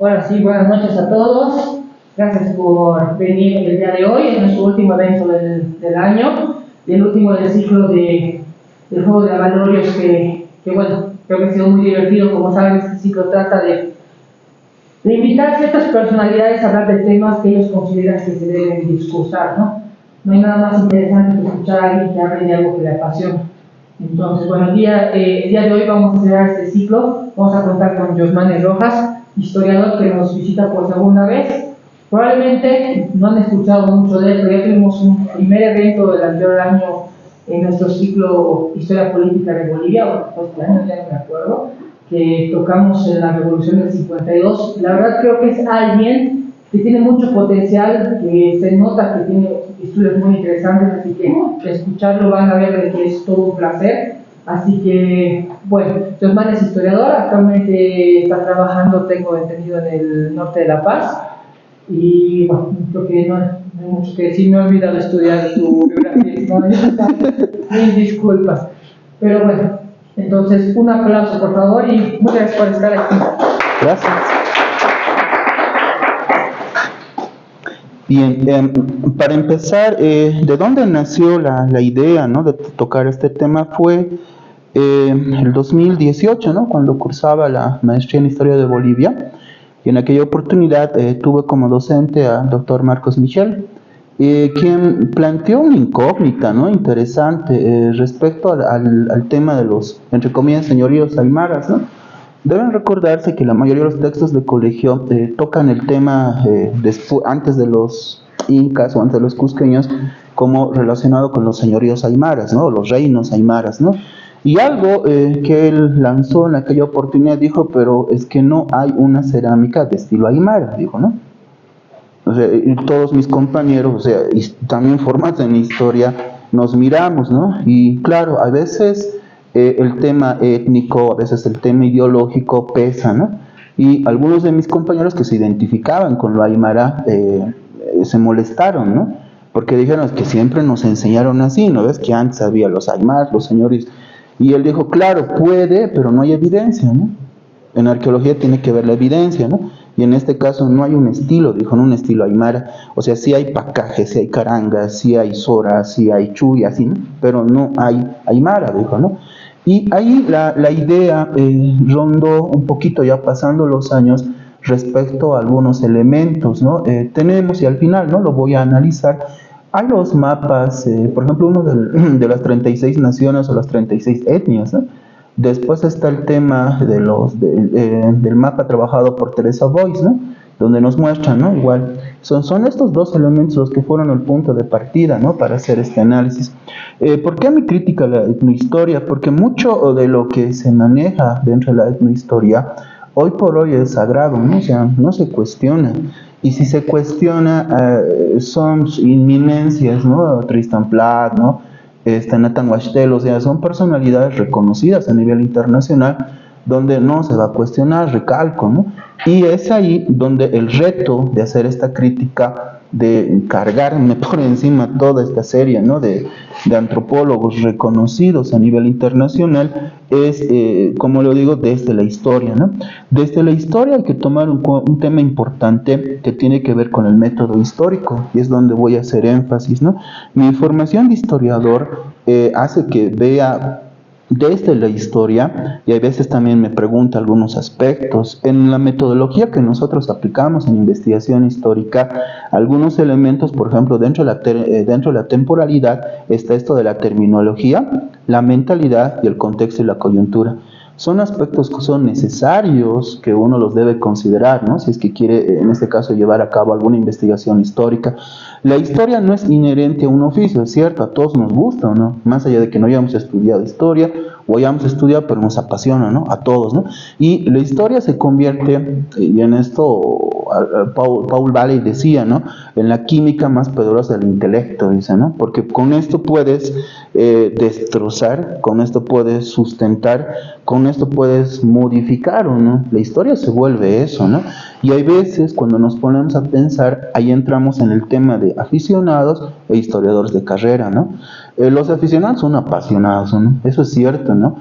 Ahora sí, buenas noches a todos. Gracias por venir el día de hoy. Es nuestro último evento del año, el último del ciclo del juego de avalorios que bueno, creo que ha sido muy divertido. Como saben, este ciclo trata de invitar a ciertas personalidades a hablar de temas que ellos consideran que se deben discursar, ¿no? No hay nada más interesante que escuchar a alguien que hable de algo que le apasiona. Entonces, bueno, el día de hoy vamos a cerrar este ciclo. Vamos a contar con Josmanes Rojas, historiador que nos visita por segunda vez. Probablemente no han escuchado mucho de él, pero ya tuvimos un primer evento del anterior año en nuestro ciclo Historia Política de Bolivia, o este año, ya no me acuerdo, que tocamos en la Revolución del 52. La verdad creo que es alguien que tiene mucho potencial, que se nota que tiene estudios muy interesantes, así que escucharlo van a ver de que es todo un placer. Así que, bueno, Josman es historiador, actualmente está trabajando, tengo entendido, en el norte de La Paz, y bueno, creo que no hay mucho que decir, me he olvidado de estudiar tu biografía, mil disculpas, pero bueno, entonces un aplauso por favor y muchas gracias por estar aquí. Gracias. Bien, para empezar, ¿de dónde nació la idea, ¿no?, de tocar este tema? Fue el 2018, ¿no?, cuando cursaba la maestría en Historia de Bolivia, y en aquella oportunidad tuve como docente al doctor Marcos Michel, quien planteó una incógnita, ¿no?, interesante respecto al tema de los, entre comillas, señoríos aymaras, ¿no? Deben recordarse que la mayoría de los textos de colegio tocan el tema antes de los incas o antes de los cusqueños, como relacionado con los señoríos aymaras, ¿no?, los reinos aymaras, ¿no? Y algo que él lanzó en aquella oportunidad, dijo, pero es que no hay una cerámica de estilo aymara, dijo, ¿no? O sea, y todos mis compañeros, o sea, y también formados en historia, nos miramos, ¿no? Y claro, a veces el tema étnico, a veces el tema ideológico pesa, ¿no? Y algunos de mis compañeros que se identificaban con lo aymara se molestaron, ¿no? Porque dijeron, es que siempre nos enseñaron así, ¿no ves? Que antes había los aymaras, los señores. Y él dijo, claro, puede, pero no hay evidencia, ¿no? En arqueología tiene que ver la evidencia, ¿no? Y en este caso no hay un estilo, dijo, no un estilo aymara. O sea, sí hay pacajes, sí hay carangas, sí hay soras, sí hay chuy, así, ¿no? Pero no hay aymara, dijo, ¿no? Y ahí la idea rondó un poquito, ya pasando los años, respecto a algunos elementos, ¿no? Tenemos, y al final, ¿no?, lo voy a analizar, hay los mapas, por ejemplo, uno de las 36 naciones o las 36 etnias, ¿no? Después está el tema del mapa trabajado por Teresa Boyce, ¿no?, donde nos muestran, ¿no?, igual, son estos dos elementos los que fueron el punto de partida, ¿no?, para hacer este análisis. ¿Por qué mi crítica a la etnohistoria? Porque mucho de lo que se maneja dentro de la etnohistoria, hoy por hoy es sagrado, ¿no? O sea, no se cuestiona. Y si se cuestiona, son inminencias, ¿no? Tristan Plath, ¿no? Nathan Wachtel, o sea, son personalidades reconocidas a nivel internacional, donde no se va a cuestionar, recalco, ¿no? Y es ahí donde el reto de hacer esta crítica, de cargarme por encima toda esta serie, ¿no?, de antropólogos reconocidos a nivel internacional, es, como lo digo, desde la historia, ¿no? Desde la historia hay que tomar un tema importante que tiene que ver con el método histórico, y es donde voy a hacer énfasis, ¿no? Mi formación de historiador hace que vea desde la historia, y a veces también me pregunta algunos aspectos. En la metodología que nosotros aplicamos en investigación histórica, algunos elementos, por ejemplo, dentro de la temporalidad, está esto de la terminología, la mentalidad y el contexto y la coyuntura. Son aspectos que son necesarios, que uno los debe considerar, ¿no?, si es que quiere, en este caso, llevar a cabo alguna investigación histórica. La historia no es inherente a un oficio, es cierto, a todos nos gusta, ¿no? Más allá de que no hayamos estudiado historia, o hayamos estudiado, pero nos apasiona, ¿no?, a todos, ¿no? Y la historia se convierte, y en esto Paul Valley decía, ¿no?, en la química más poderosa del intelecto, dice, ¿no? Porque con esto puedes destrozar, con esto puedes sustentar, con esto puedes modificar, ¿o no? La historia se vuelve eso, ¿no? Y hay veces cuando nos ponemos a pensar, ahí entramos en el tema de aficionados e historiadores de carrera, ¿no? Los aficionados son apasionados, ¿no? Eso es cierto, ¿no?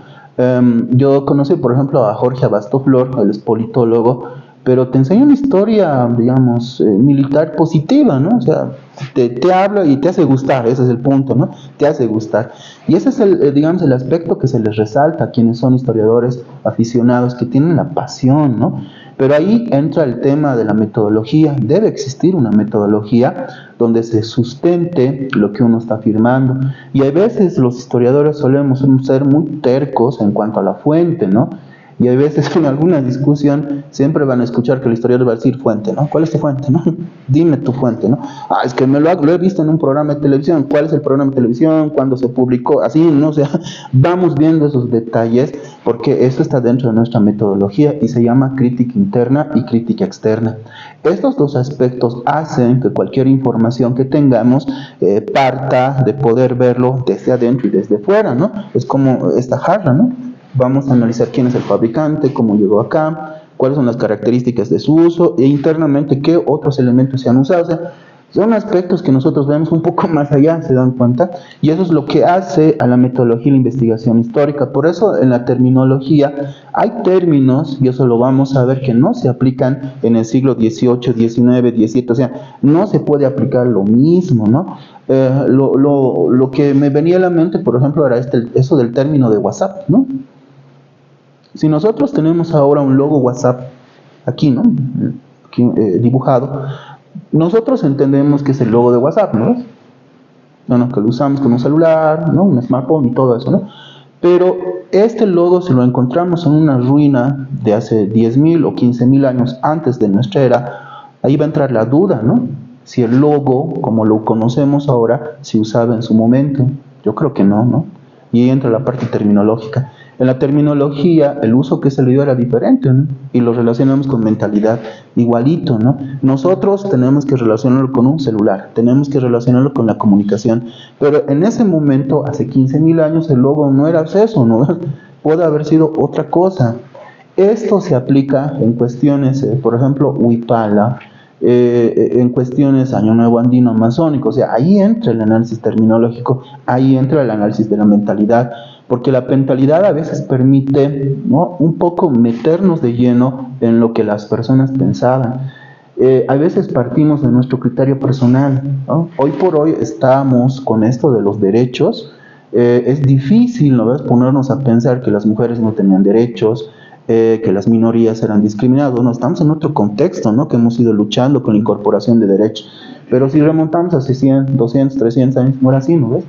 Yo conocí, por ejemplo, a Jorge Abastoflor, él es politólogo, pero te enseña una historia, digamos, militar positiva, ¿no? O sea, te habla y te hace gustar, ese es el punto, ¿no? Te hace gustar. Y ese es digamos, el aspecto que se les resalta a quienes son historiadores aficionados, que tienen la pasión, ¿no? Pero ahí entra el tema de la metodología. Debe existir una metodología donde se sustente lo que uno está afirmando. Y a veces los historiadores solemos ser muy tercos en cuanto a la fuente, ¿no? Y a veces en alguna discusión siempre van a escuchar que el historiador va a decir fuente, ¿no? ¿Cuál es tu fuente, no? Dime tu fuente, ¿no? Ah, es que lo he visto en un programa de televisión. ¿Cuál es el programa de televisión? ¿Cuándo se publicó? Así, ¿no? O sea, vamos viendo esos detalles porque eso está dentro de nuestra metodología y se llama crítica interna y crítica externa. Estos dos aspectos hacen que cualquier información que tengamos parta de poder verlo desde adentro y desde fuera, ¿no? Es como esta jarra, ¿no? Vamos a analizar quién es el fabricante, cómo llegó acá, cuáles son las características de su uso e internamente qué otros elementos se han usado. O sea, son aspectos que nosotros vemos un poco más allá, ¿se dan cuenta? Y eso es lo que hace a la metodología y la investigación histórica. Por eso en la terminología hay términos, y eso lo vamos a ver, que no se aplican en el siglo XVIII, XIX, XVII. O sea, no se puede aplicar lo mismo, ¿no? Lo que me venía a la mente, por ejemplo, era eso del término de WhatsApp, ¿no? Si nosotros tenemos ahora un logo WhatsApp aquí, ¿no? Aquí, dibujado, nosotros entendemos que es el logo de WhatsApp, ¿no? Bueno, que lo usamos con un celular, ¿no? Un smartphone y todo eso, ¿no? Pero este logo, si lo encontramos en una ruina de hace 10.000 o 15.000 años antes de nuestra era, ahí va a entrar la duda, ¿no? Si el logo, como lo conocemos ahora, se usaba en su momento. Yo creo que no, ¿no? Y ahí entra la parte terminológica. En la terminología, el uso que se le dio era diferente, ¿no? Y lo relacionamos con mentalidad igualito, ¿no? Nosotros tenemos que relacionarlo con un celular, tenemos que relacionarlo con la comunicación, pero en ese momento, hace 15.000 años, el logo no era eso, ¿no? Puede haber sido otra cosa. Esto se aplica en cuestiones, por ejemplo, Huipala, en cuestiones Año Nuevo Andino Amazónico. O sea, ahí entra el análisis terminológico, ahí entra el análisis de la mentalidad, porque la mentalidad a veces permite, ¿no?, un poco meternos de lleno en lo que las personas pensaban. A veces partimos de nuestro criterio personal, ¿no? Hoy por hoy estamos con esto de los derechos. Es difícil, ¿no ves?, ponernos a pensar que las mujeres no tenían derechos, que las minorías eran discriminadas. No, estamos en otro contexto, ¿no?, que hemos ido luchando con la incorporación de derechos. Pero si remontamos hace 100, 200, 300 años, no era así, ¿no ves?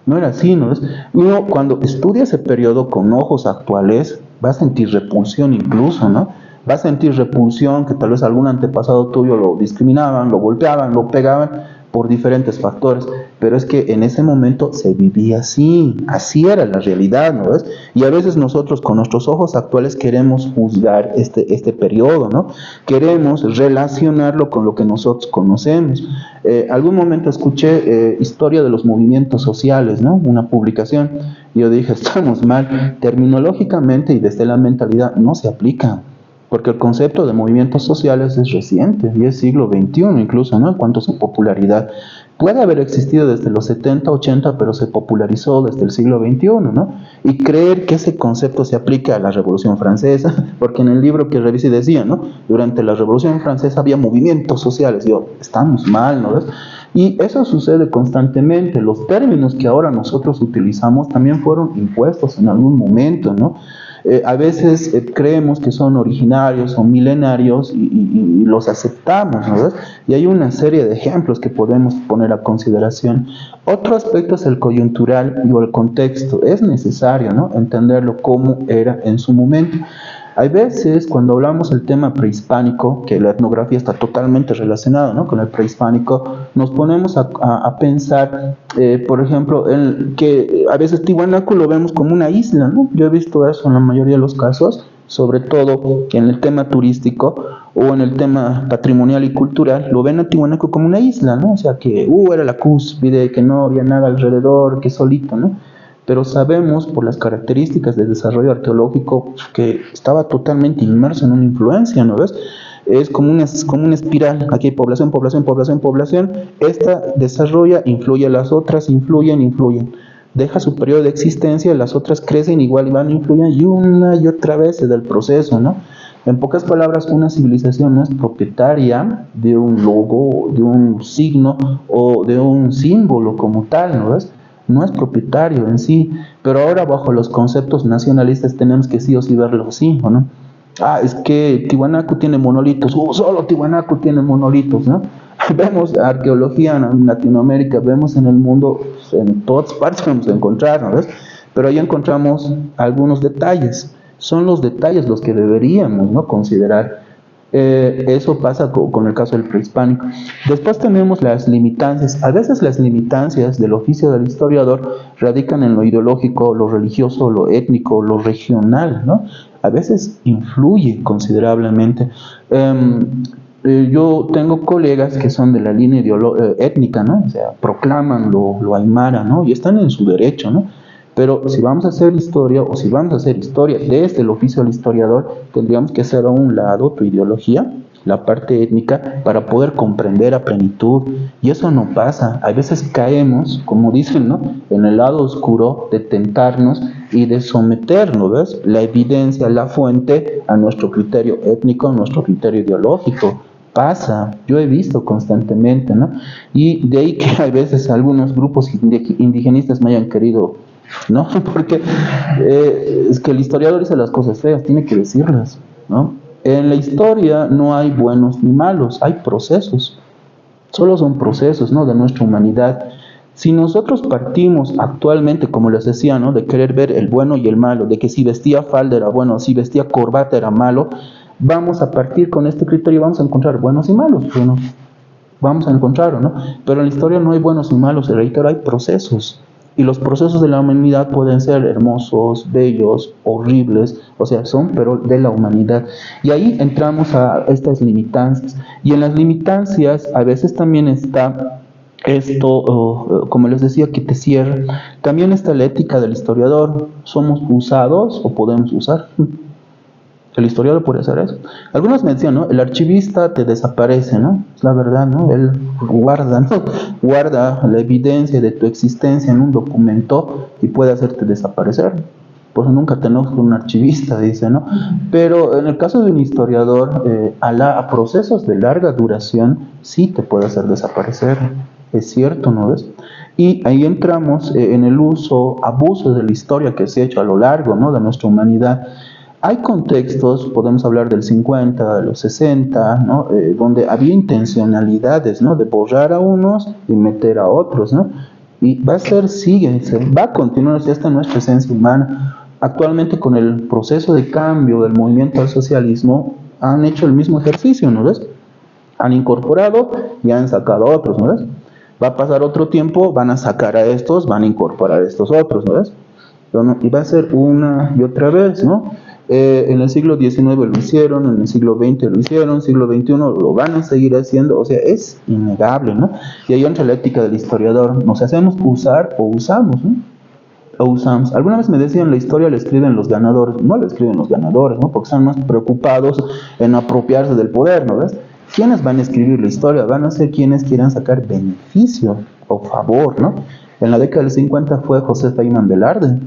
No era así, ¿no ves? Uno, cuando estudia ese periodo con ojos actuales, va a sentir repulsión incluso, ¿no? Va a sentir repulsión, que tal vez algún antepasado tuyo lo discriminaban, lo golpeaban, lo pegaban por diferentes factores, pero es que en ese momento se vivía así, así era la realidad, ¿no ves? Y a veces nosotros con nuestros ojos actuales queremos juzgar este periodo, ¿no? Queremos relacionarlo con lo que nosotros conocemos. Algún momento escuché historia de los movimientos sociales, ¿no? Una publicación, y yo dije, estamos mal, terminológicamente y desde la mentalidad no se aplica. Porque el concepto de movimientos sociales es reciente, y es siglo XXI incluso, ¿no?, en cuanto a su popularidad. Puede haber existido desde los 70, 80, pero se popularizó desde el siglo XXI, ¿no? Y creer que ese concepto se aplica a la Revolución Francesa, porque en el libro que revisé decía, ¿no?, durante la Revolución Francesa había movimientos sociales. Yo, estamos mal, ¿no ves? Y eso sucede constantemente. Los términos que ahora nosotros utilizamos también fueron impuestos en algún momento, ¿no? A veces creemos que son originarios, son milenarios y los aceptamos, ¿no ves? Y hay una serie de ejemplos que podemos poner a consideración. Otro aspecto es el coyuntural y el contexto. Es necesario, ¿no?, entenderlo como era en su momento. Hay veces cuando hablamos del tema prehispánico, que la etnografía está totalmente relacionada, ¿no?, con el prehispánico, nos ponemos a pensar, por ejemplo, que a veces Tiwanaku lo vemos como una isla, ¿no? Yo he visto eso en la mayoría de los casos, sobre todo en el tema turístico o en el tema patrimonial y cultural, lo ven a Tiwanaku como una isla, ¿no? O sea, que era la cúspide, que no había nada alrededor, que solito, ¿no? Pero sabemos por las características del desarrollo arqueológico que estaba totalmente inmerso en una influencia, ¿no ves? Es como una espiral. Aquí hay población, población, población, población. Esta desarrolla, influye a las otras, influyen. Deja su periodo de existencia, las otras crecen igual y van, influyen, y una y otra vez se da el proceso, ¿no? En pocas palabras, una civilización no es propietaria de un logo, de un signo o de un símbolo como tal, ¿no ves? No es propietario en sí, pero ahora bajo los conceptos nacionalistas tenemos que sí o sí verlo así, ¿o no? Ah, es que Tiwanaku tiene monolitos, solo Tiwanaku tiene monolitos, ¿no? Vemos arqueología en Latinoamérica, vemos en el mundo, en todas partes vamos a encontrar, ¿no ves? Pero ahí encontramos algunos detalles, son los detalles los que deberíamos, ¿no?, considerar. Eso pasa con el caso del prehispánico. Después tenemos las limitancias. A veces las limitancias del oficio del historiador radican en lo ideológico, lo religioso, lo étnico, lo regional, ¿no? A veces influye considerablemente. Yo tengo colegas que son de la línea étnica, ¿no? O sea, proclaman lo aymara, ¿no? Y están en su derecho, ¿no? Pero si vamos a hacer historia, o si vamos a hacer historia desde el oficio del historiador, tendríamos que hacer a un lado tu ideología, la parte étnica, para poder comprender a plenitud. Y eso no pasa. A veces caemos, como dicen, ¿no?, en el lado oscuro de tentarnos y de someternos, ¿ves?, la evidencia, la fuente, a nuestro criterio étnico, a nuestro criterio ideológico. Pasa, yo he visto constantemente, ¿no? Y de ahí que a veces algunos grupos indigenistas me hayan querido, ¿no? Porque es que el historiador dice las cosas feas, tiene que decirlas, ¿no? En la historia no hay buenos ni malos, hay procesos, solo son procesos, ¿no?, de nuestra humanidad. Si nosotros partimos actualmente, como les decía, ¿no?, de querer ver el bueno y el malo, de que si vestía falda era bueno, si vestía corbata era malo, vamos a partir con este criterio y vamos a encontrar buenos y malos, bueno, vamos a encontrarlo, ¿no? Pero en la historia no hay buenos y malos, se reitero, hay procesos. Y los procesos de la humanidad pueden ser hermosos, bellos, horribles, o sea, son pero de la humanidad. Y ahí entramos a estas limitancias. Y en las limitancias a veces también está esto, como les decía, que te cierra. También está la ética del historiador. ¿Somos usados o podemos usar? El historiador puede hacer eso. Algunos me decían, ¿no?, el archivista te desaparece, ¿no? Es la verdad, ¿no? Él guarda, ¿no?, guarda la evidencia de tu existencia en un documento y puede hacerte desaparecer. Por eso nunca te enojes con un archivista, dice, ¿no? Pero en el caso de un historiador, a procesos de larga duración, sí te puede hacer desaparecer. Es cierto, ¿no ves? Y ahí entramos en el abuso de la historia que se ha hecho a lo largo, ¿no?, de nuestra humanidad. Hay contextos, podemos hablar del 50, de los 60, ¿no?, donde había intencionalidades, ¿no?, de borrar a unos y meter a otros, ¿no? Y va a ser, va a continuar, esta nuestra esencia humana. Actualmente, con el proceso de cambio del movimiento al socialismo, han hecho el mismo ejercicio, ¿no ves? Han incorporado y han sacado a otros, ¿no ves? Va a pasar otro tiempo, van a sacar a estos, van a incorporar a estos otros, ¿no ves? Y va a ser una y otra vez, ¿no? En el siglo XIX lo hicieron, en el siglo XX lo hicieron, siglo XXI lo van a seguir haciendo, o sea, es innegable, ¿no? Y ahí entra la ética del historiador, nos hacemos usar o usamos, ¿no? O usamos. Alguna vez me decían, la historia la escriben los ganadores. No la escriben los ganadores, ¿no?, porque están más preocupados en apropiarse del poder, ¿no ves? ¿Quiénes van a escribir la historia? Van a ser quienes quieran sacar beneficio o favor, ¿no? En la década del 50 fue José Feynman Velarde.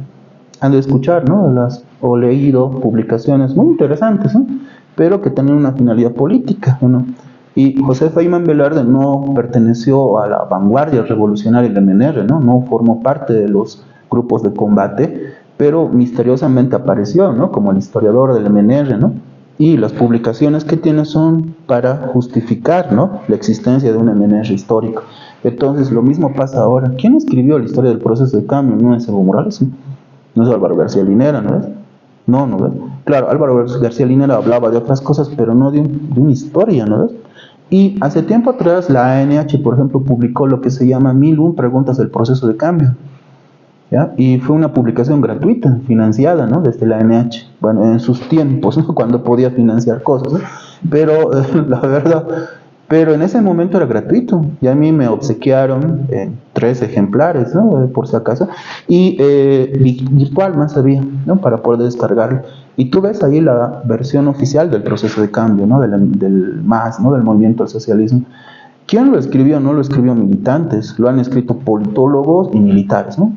Han de escuchar, ¿no?, o leído publicaciones muy interesantes, ¿no?, pero que tenían una finalidad política, ¿no? Y José Feynman Velarde no perteneció a la vanguardia revolucionaria del MNR, ¿no? No formó parte de los grupos de combate, pero misteriosamente apareció, ¿no?, como el historiador del MNR, ¿no? Y las publicaciones que tiene son para justificar, ¿no?, la existencia de un MNR histórico. Entonces, lo mismo pasa ahora. ¿Quién escribió la historia del proceso de cambio? No es Evo Morales, ¿no? No es Álvaro García Linera, ¿no ves? No ves. Claro, Álvaro García Linera hablaba de otras cosas, pero no de una historia, ¿no ves? Y hace tiempo atrás la ANH, por ejemplo, publicó lo que se llama 1001 preguntas del proceso de cambio, ¿ya? Y fue una publicación gratuita, financiada, ¿no?, desde la ANH. Bueno, en sus tiempos, ¿no?, cuando podía financiar cosas, ¿no? Pero la verdad, pero en ese momento era gratuito, y a mí me obsequiaron 3 ejemplares, ¿no?, por si acaso, y virtual más había, ¿no?, para poder descargarlo. Y tú ves ahí la versión oficial del proceso de cambio, ¿no?, del MAS, ¿no?, del movimiento al socialismo. ¿Quién lo escribió? No lo escribió militantes, lo han escrito politólogos y militares, ¿no?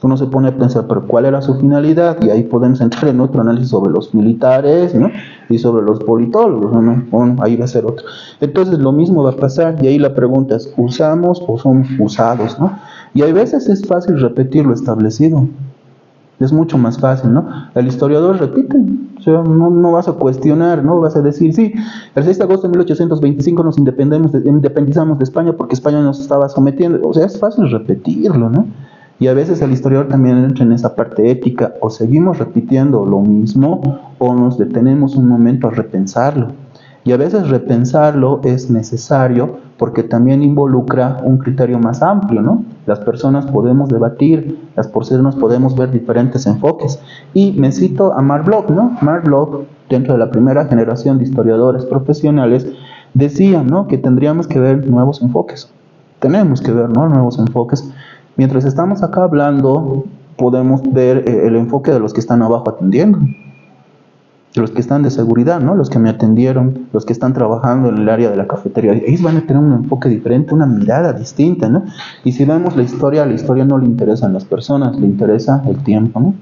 Uno se pone a pensar, pero ¿cuál era su finalidad? Y ahí podemos entrar en otro análisis sobre los militares, ¿no? Y sobre los politólogos, ¿no? Bueno, ahí va a ser otro. Entonces lo mismo va a pasar, y ahí la pregunta es, ¿usamos o somos usados, ¿no? Y hay veces es fácil repetir lo establecido, es mucho más fácil, ¿no? El historiador repite, o sea, no vas a cuestionar, no vas a decir, sí, el 6 de agosto de 1825 nos independizamos de España porque España nos estaba sometiendo, o sea, es fácil repetirlo, ¿no? Y a veces el historiador también entra en esa parte ética, o seguimos repitiendo lo mismo o nos detenemos un momento a repensarlo. Y a veces repensarlo es necesario porque también involucra un criterio más amplio, ¿no? Las personas podemos debatir, las personas podemos ver diferentes enfoques. Y me cito a Mark Bloch, ¿no? Mark Bloch, dentro de la primera generación de historiadores profesionales, decía, ¿no?, que tendríamos que ver nuevos enfoques. Tenemos que ver, ¿no?, nuevos enfoques. Mientras estamos acá hablando, podemos ver el enfoque de los que están abajo atendiendo, de los que están de seguridad, ¿no?, los que me atendieron, los que están trabajando en el área de la cafetería. Ellos van a tener un enfoque diferente, una mirada distinta, ¿no? Y si vemos la historia no le interesan las personas, le interesa el tiempo, ¿no?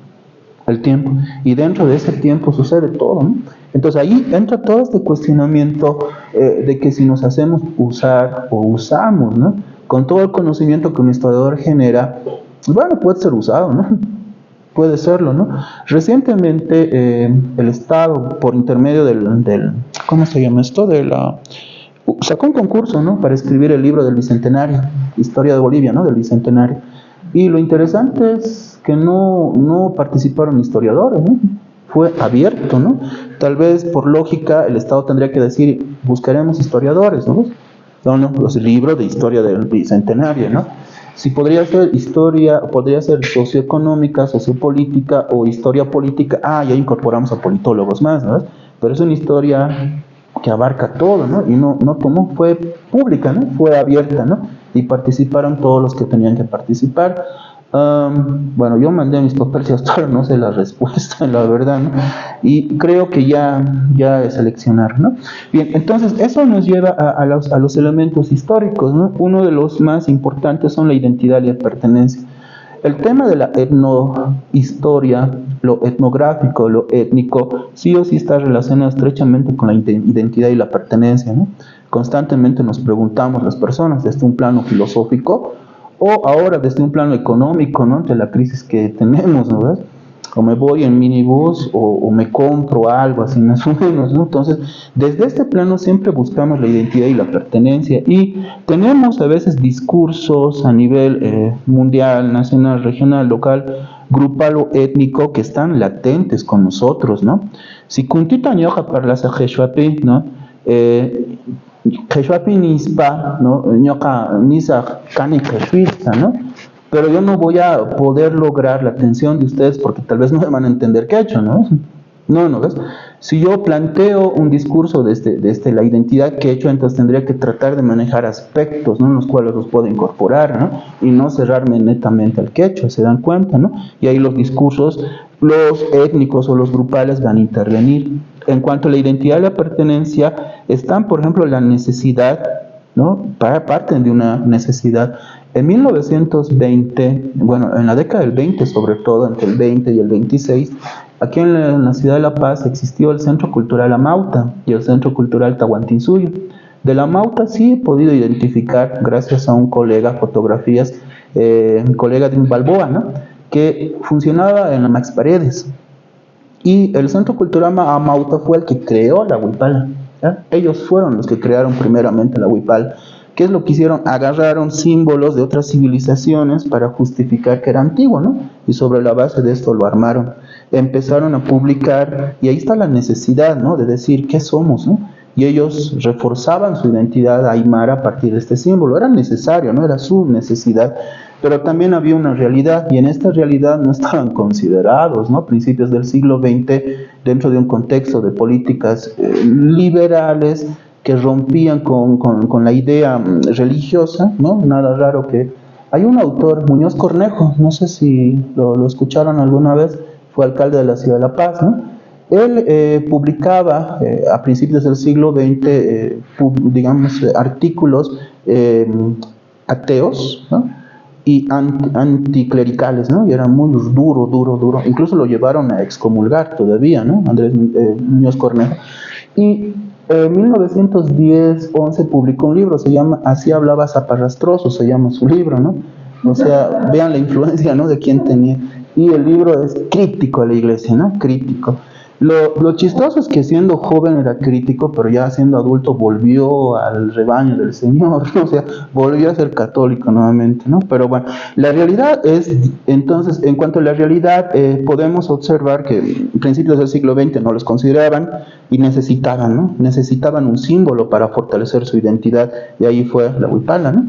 El tiempo. Y dentro de ese tiempo sucede todo, ¿no? Entonces ahí entra todo este cuestionamiento de que si nos hacemos usar o usamos, ¿no?, con todo el conocimiento que un historiador genera, bueno, puede ser usado, ¿no? Puede serlo, ¿no? Recientemente el Estado, por intermedio del ¿cómo se llama esto? Sacó un concurso, ¿no?, para escribir el libro del Bicentenario, Historia de Bolivia, ¿no?, del Bicentenario. Y lo interesante es que no participaron historiadores, ¿no? Fue abierto, ¿no? Tal vez por lógica el Estado tendría que decir, buscaremos historiadores, ¿no? No, los libros de historia del Bicentenario, ¿no? Si podría ser historia, podría ser socioeconómica, sociopolítica o historia política, ya incorporamos a politólogos más, ¿no? Pero es una historia que abarca todo, ¿no? Y no tomó, fue pública, ¿no? Fue abierta, ¿no? Y participaron todos los que tenían que participar. Bueno, yo mandé mis papeles y hasta ahora no sé la respuesta, la verdad, ¿no? Y creo que ya es seleccionar, ¿no? Bien, entonces eso nos lleva a los elementos históricos, ¿no? Uno de los más importantes son la identidad y la pertenencia. El tema de la etnohistoria, lo etnográfico, lo étnico, sí o sí está relacionado estrechamente con la identidad y la pertenencia, ¿no? Constantemente nos preguntamos las personas desde un plano filosófico o ahora desde un plano económico, ¿no?, ante la crisis que tenemos, ¿no ves? O me voy en minibús o me compro algo así más o menos, ¿no? Entonces, desde este plano siempre buscamos la identidad y la pertenencia y tenemos a veces discursos a nivel mundial, nacional, regional, local, grupal o étnico que están latentes con nosotros, ¿no? Si kuntita ñoqa parlasa qhishwapi, ¿no? Qhishwapi nispa, ¿no? Ñoqa nisa kani qhishwita, ¿no? Pero yo no voy a poder lograr la atención de ustedes porque tal vez no me van a entender qué he hecho, ¿no? No, ¿ves? Si yo planteo un discurso desde la identidad que he hecho, entonces tendría que tratar de manejar aspectos, ¿no?, en los cuales los puedo incorporar, ¿no? Y no cerrarme netamente al que he hecho, ¿se dan cuenta, no? Y ahí los discursos, los étnicos o los grupales van a intervenir. En cuanto a la identidad y la pertenencia, están, por ejemplo, la necesidad, ¿no? Parten de una necesidad. En 1920, bueno, en la década del 20 sobre todo, entre el 20 y el 26, aquí en la ciudad de La Paz existió el Centro Cultural Amauta y el Centro Cultural Tahuantinsuyo. De la Amauta sí he podido identificar, gracias a un colega, fotografías, un colega de Balboa, ¿no?, que funcionaba en la Max Paredes. Y el Centro Cultural Amauta fue el que creó la huipala, ¿ya? Ellos fueron los que crearon primeramente la huipala. ¿Qué es lo que hicieron? Agarraron símbolos de otras civilizaciones para justificar que era antiguo, ¿no? Y sobre la base de esto lo armaron. Empezaron a publicar, y ahí está la necesidad, ¿no?, de decir qué somos, ¿no? Y ellos reforzaban su identidad aymara a partir de este símbolo. Era necesario, ¿no? Era su necesidad. Pero también había una realidad, y en esta realidad no estaban considerados, ¿no?, principios del siglo XX, dentro de un contexto de políticas liberales, que rompían con la idea religiosa, ¿no? Nada raro que... Hay un autor, Muñoz Cornejo, no sé si lo escucharon alguna vez, fue alcalde de la ciudad de La Paz, ¿no? Él publicaba a principios del siglo XX, digamos, artículos ateos, ¿no?, y anticlericales, ¿no? Y era muy duro. Incluso lo llevaron a excomulgar todavía, ¿no? Andrés Muñoz Cornejo. Y en 1910-11 publicó un libro, se llama Así hablaba Zaparrastroso, se llama su libro, ¿no? O sea, vean la influencia, ¿no? De quién tenía. Y el libro es crítico a la iglesia, ¿no? Crítico. Lo chistoso es que siendo joven era crítico, pero ya siendo adulto volvió al rebaño del Señor, ¿no? O sea, volvió a ser católico nuevamente, ¿no? Pero bueno, la realidad es, entonces, en cuanto a la realidad, podemos observar que en principios del siglo XX no los consideraban y necesitaban, ¿no? Necesitaban un símbolo para fortalecer su identidad, y ahí fue la huipala, ¿no?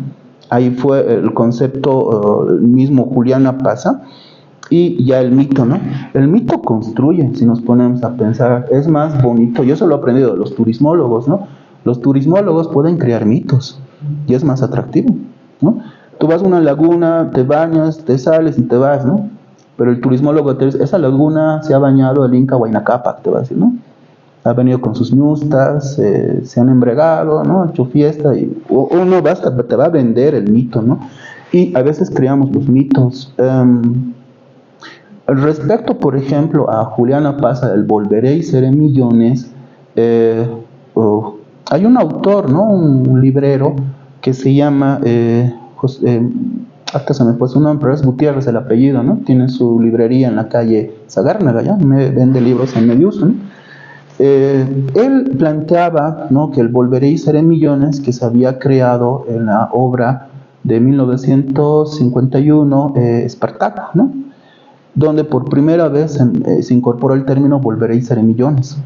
Ahí fue el concepto mismo Juliana Pasa. Y ya el mito, ¿no? El mito construye, si nos ponemos a pensar, es más bonito. Yo eso lo he aprendido de los turismólogos, ¿no? Los turismólogos pueden crear mitos y es más atractivo, ¿no? Tú vas a una laguna, te bañas, te sales y te vas, ¿no? Pero el turismólogo te dice, esa laguna se ha bañado el Inca Huayna Cápac, te va a decir, ¿no? Ha venido con sus ñustas, se han embregado, ¿no? Ha hecho fiesta y uno te va a vender el mito, ¿no? Y a veces creamos los mitos. Respecto, por ejemplo, a Juliana Pasa, el Volveré y Seré Millones, hay un autor, ¿no? Un librero que se llama, hasta se me fue su nombre, pero es Gutiérrez el apellido, ¿no? Tiene su librería en la calle Zagárnaga, ¿ya? Vende libros en medio uso, ¿no? Él planteaba, ¿no? Que el Volveré y Seré Millones, que se había creado en la obra de 1951, Espartaco, ¿no? Donde por primera vez se incorporó el término Volveré y Seré Millones.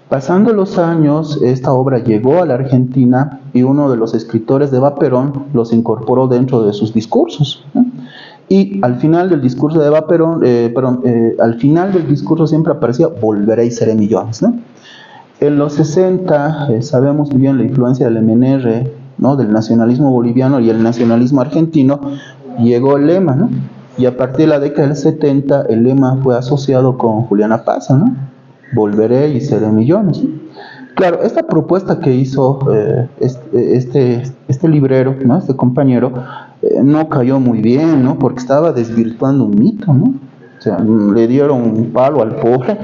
Pasando los años, esta obra llegó a la Argentina y uno de los escritores de Vaperón los incorporó dentro de sus discursos, ¿no? Y al final del discurso de Vaperón, al final del discurso siempre aparecía Volveré y Seré Millones, ¿no? En los 60 sabemos bien la influencia del MNR, ¿no? Del nacionalismo boliviano y el nacionalismo argentino, llegó el lema, ¿no? Y a partir de la década del 70 el lema fue asociado con Juliana Pasa, ¿no? Volveré y seré millones. Claro, esta propuesta que hizo este librero, ¿no? Este compañero, no cayó muy bien, ¿no? Porque estaba desvirtuando un mito, ¿no? O sea, le dieron un palo al pobre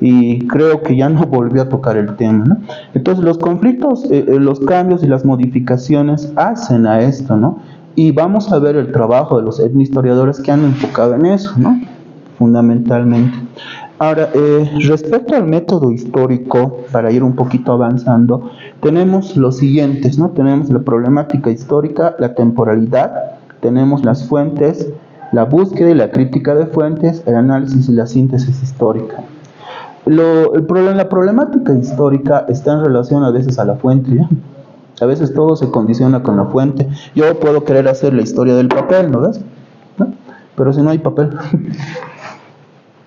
y creo que ya no volvió a tocar el tema, ¿no? Entonces los conflictos, los cambios y las modificaciones hacen a esto, ¿no? Y vamos a ver el trabajo de los etnohistoriadores que han enfocado en eso, ¿no? Fundamentalmente. Ahora, respecto al método histórico, para ir un poquito avanzando, tenemos los siguientes, ¿no? Tenemos la problemática histórica, la temporalidad, tenemos las fuentes, la búsqueda y la crítica de fuentes, el análisis y la síntesis histórica. La problemática histórica está en relación a veces a la fuente, ¿ya? A veces todo se condiciona con la fuente. Yo puedo querer hacer la historia del papel, ¿no ves? ¿No? Pero si no hay papel,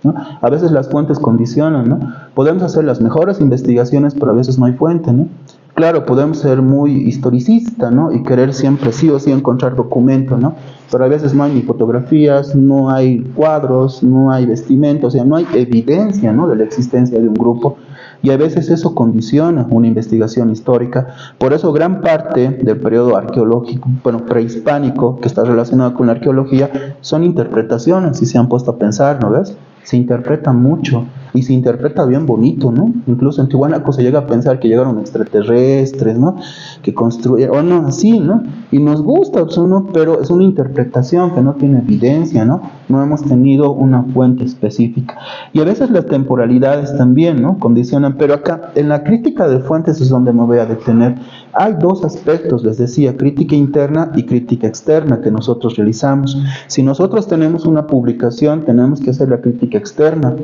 ¿no? A veces las fuentes condicionan, ¿no? Podemos hacer las mejores investigaciones, pero a veces no hay fuente, ¿no? Claro, podemos ser muy historicista, ¿no? Y querer siempre sí o sí encontrar documentos, ¿no? Pero a veces no hay ni fotografías, no hay cuadros, no hay vestimenta, o sea, no hay evidencia, ¿no? De la existencia de un grupo. Y a veces eso condiciona una investigación histórica. Por eso gran parte del periodo arqueológico, bueno, prehispánico, que está relacionado con la arqueología, son interpretaciones, si se han puesto a pensar, ¿no ves? Se interpreta mucho y se interpreta bien bonito, ¿no? Incluso en Tiwanaku se llega a pensar que llegaron extraterrestres, ¿no? Que construyeron, o no, así, ¿no? Y nos gusta, ¿no? Pero es una interpretación que no tiene evidencia, ¿no? No hemos tenido una fuente específica. Y a veces las temporalidades también, ¿no? Condicionan, pero acá, en la crítica de fuentes es donde me voy a detener. Hay dos aspectos, les decía, crítica interna y crítica externa que nosotros realizamos. Si nosotros tenemos una publicación, tenemos que hacer la crítica externa,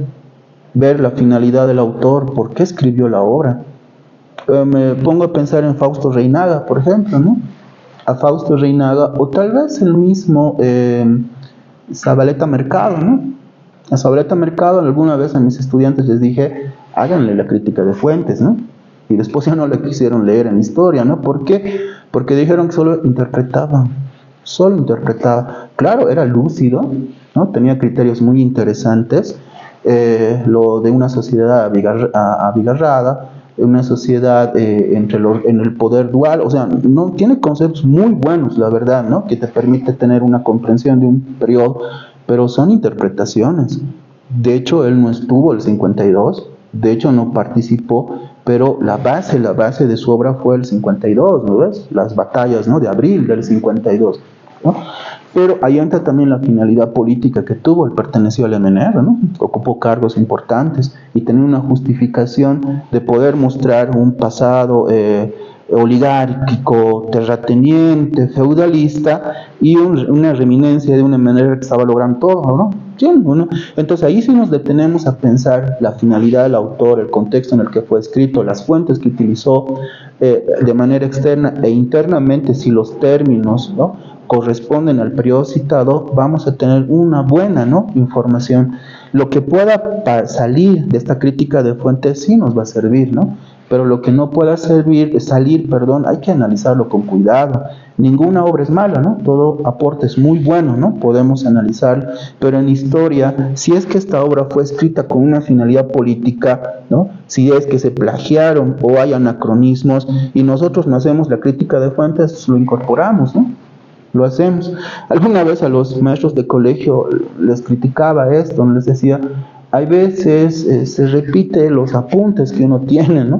ver la finalidad del autor, por qué escribió la obra. Me pongo a pensar en Fausto Reinaga, por ejemplo, ¿no? A Fausto Reinaga, o tal vez el mismo Zabaleta Mercado, ¿no? A Zabaleta Mercado alguna vez a mis estudiantes les dije, háganle la crítica de fuentes, ¿no? Y después ya no le quisieron leer en historia, ¿no? ¿Por qué? Porque dijeron que solo interpretaba. Claro, era lúcido, ¿no? Tenía criterios muy interesantes, lo de una sociedad abigarrada, una sociedad en el poder dual, o sea, no tiene conceptos muy buenos, la verdad, ¿no? Que te permite tener una comprensión de un periodo, pero son interpretaciones. De hecho, él no estuvo el 52, de hecho no participó, pero la base de su obra fue el 52, ¿no ves? Las batallas, ¿no? De abril del 52, ¿no? Pero ahí entra también la finalidad política que tuvo. Él perteneció al MNR, ¿no? Ocupó cargos importantes y tenía una justificación de poder mostrar un pasado oligárquico, terrateniente, feudalista y una reminencia de un MNR que estaba logrando todo, ¿no? ¿no? Entonces ahí sí nos detenemos a pensar la finalidad del autor, el contexto en el que fue escrito, las fuentes que utilizó de manera externa e internamente, si los términos, ¿no?, corresponden al periodo citado, vamos a tener una buena, ¿no?, información. Lo que pueda salir de esta crítica de fuentes sí nos va a servir, ¿no? Pero lo que no pueda salir, hay que analizarlo con cuidado. Ninguna obra es mala, ¿no? Todo aporte es muy bueno, ¿no? Podemos analizarlo, pero en historia, si es que esta obra fue escrita con una finalidad política, ¿no? Si es que se plagiaron o hay anacronismos y nosotros no hacemos la crítica de fuentes, lo incorporamos, ¿no? Lo hacemos. Alguna vez a los maestros de colegio les criticaba esto, les decía, hay veces se repite los apuntes que uno tiene, ¿no?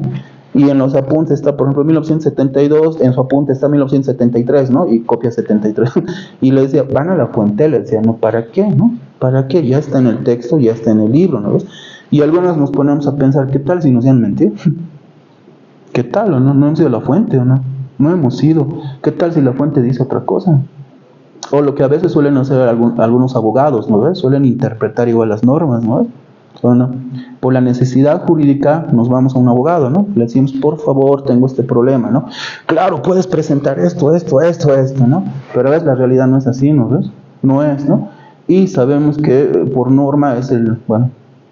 Y en los apuntes está, por ejemplo, 1972, en su apunte está 1973, ¿no? Y copia 73. Y le decía, van a la fuente, le decía, no, ¿para qué, no? ¿Para qué? Ya está en el texto, ya está en el libro, ¿no ves? Y algunas nos ponemos a pensar, ¿qué tal si nos han mentido? ¿Qué tal? ¿O no? ¿No hemos ido a la fuente o no? No hemos ido. ¿Qué tal si la fuente dice otra cosa? O lo que a veces suelen hacer algunos abogados, ¿no ves? Suelen interpretar igual las normas, ¿no ves? ¿O no? Por la necesidad jurídica nos vamos a un abogado, ¿no? Le decimos, por favor, tengo este problema, ¿no? Claro, puedes presentar esto, ¿no? Pero ves, la realidad no es así, ¿no ves? No es, ¿no? Y sabemos que por norma es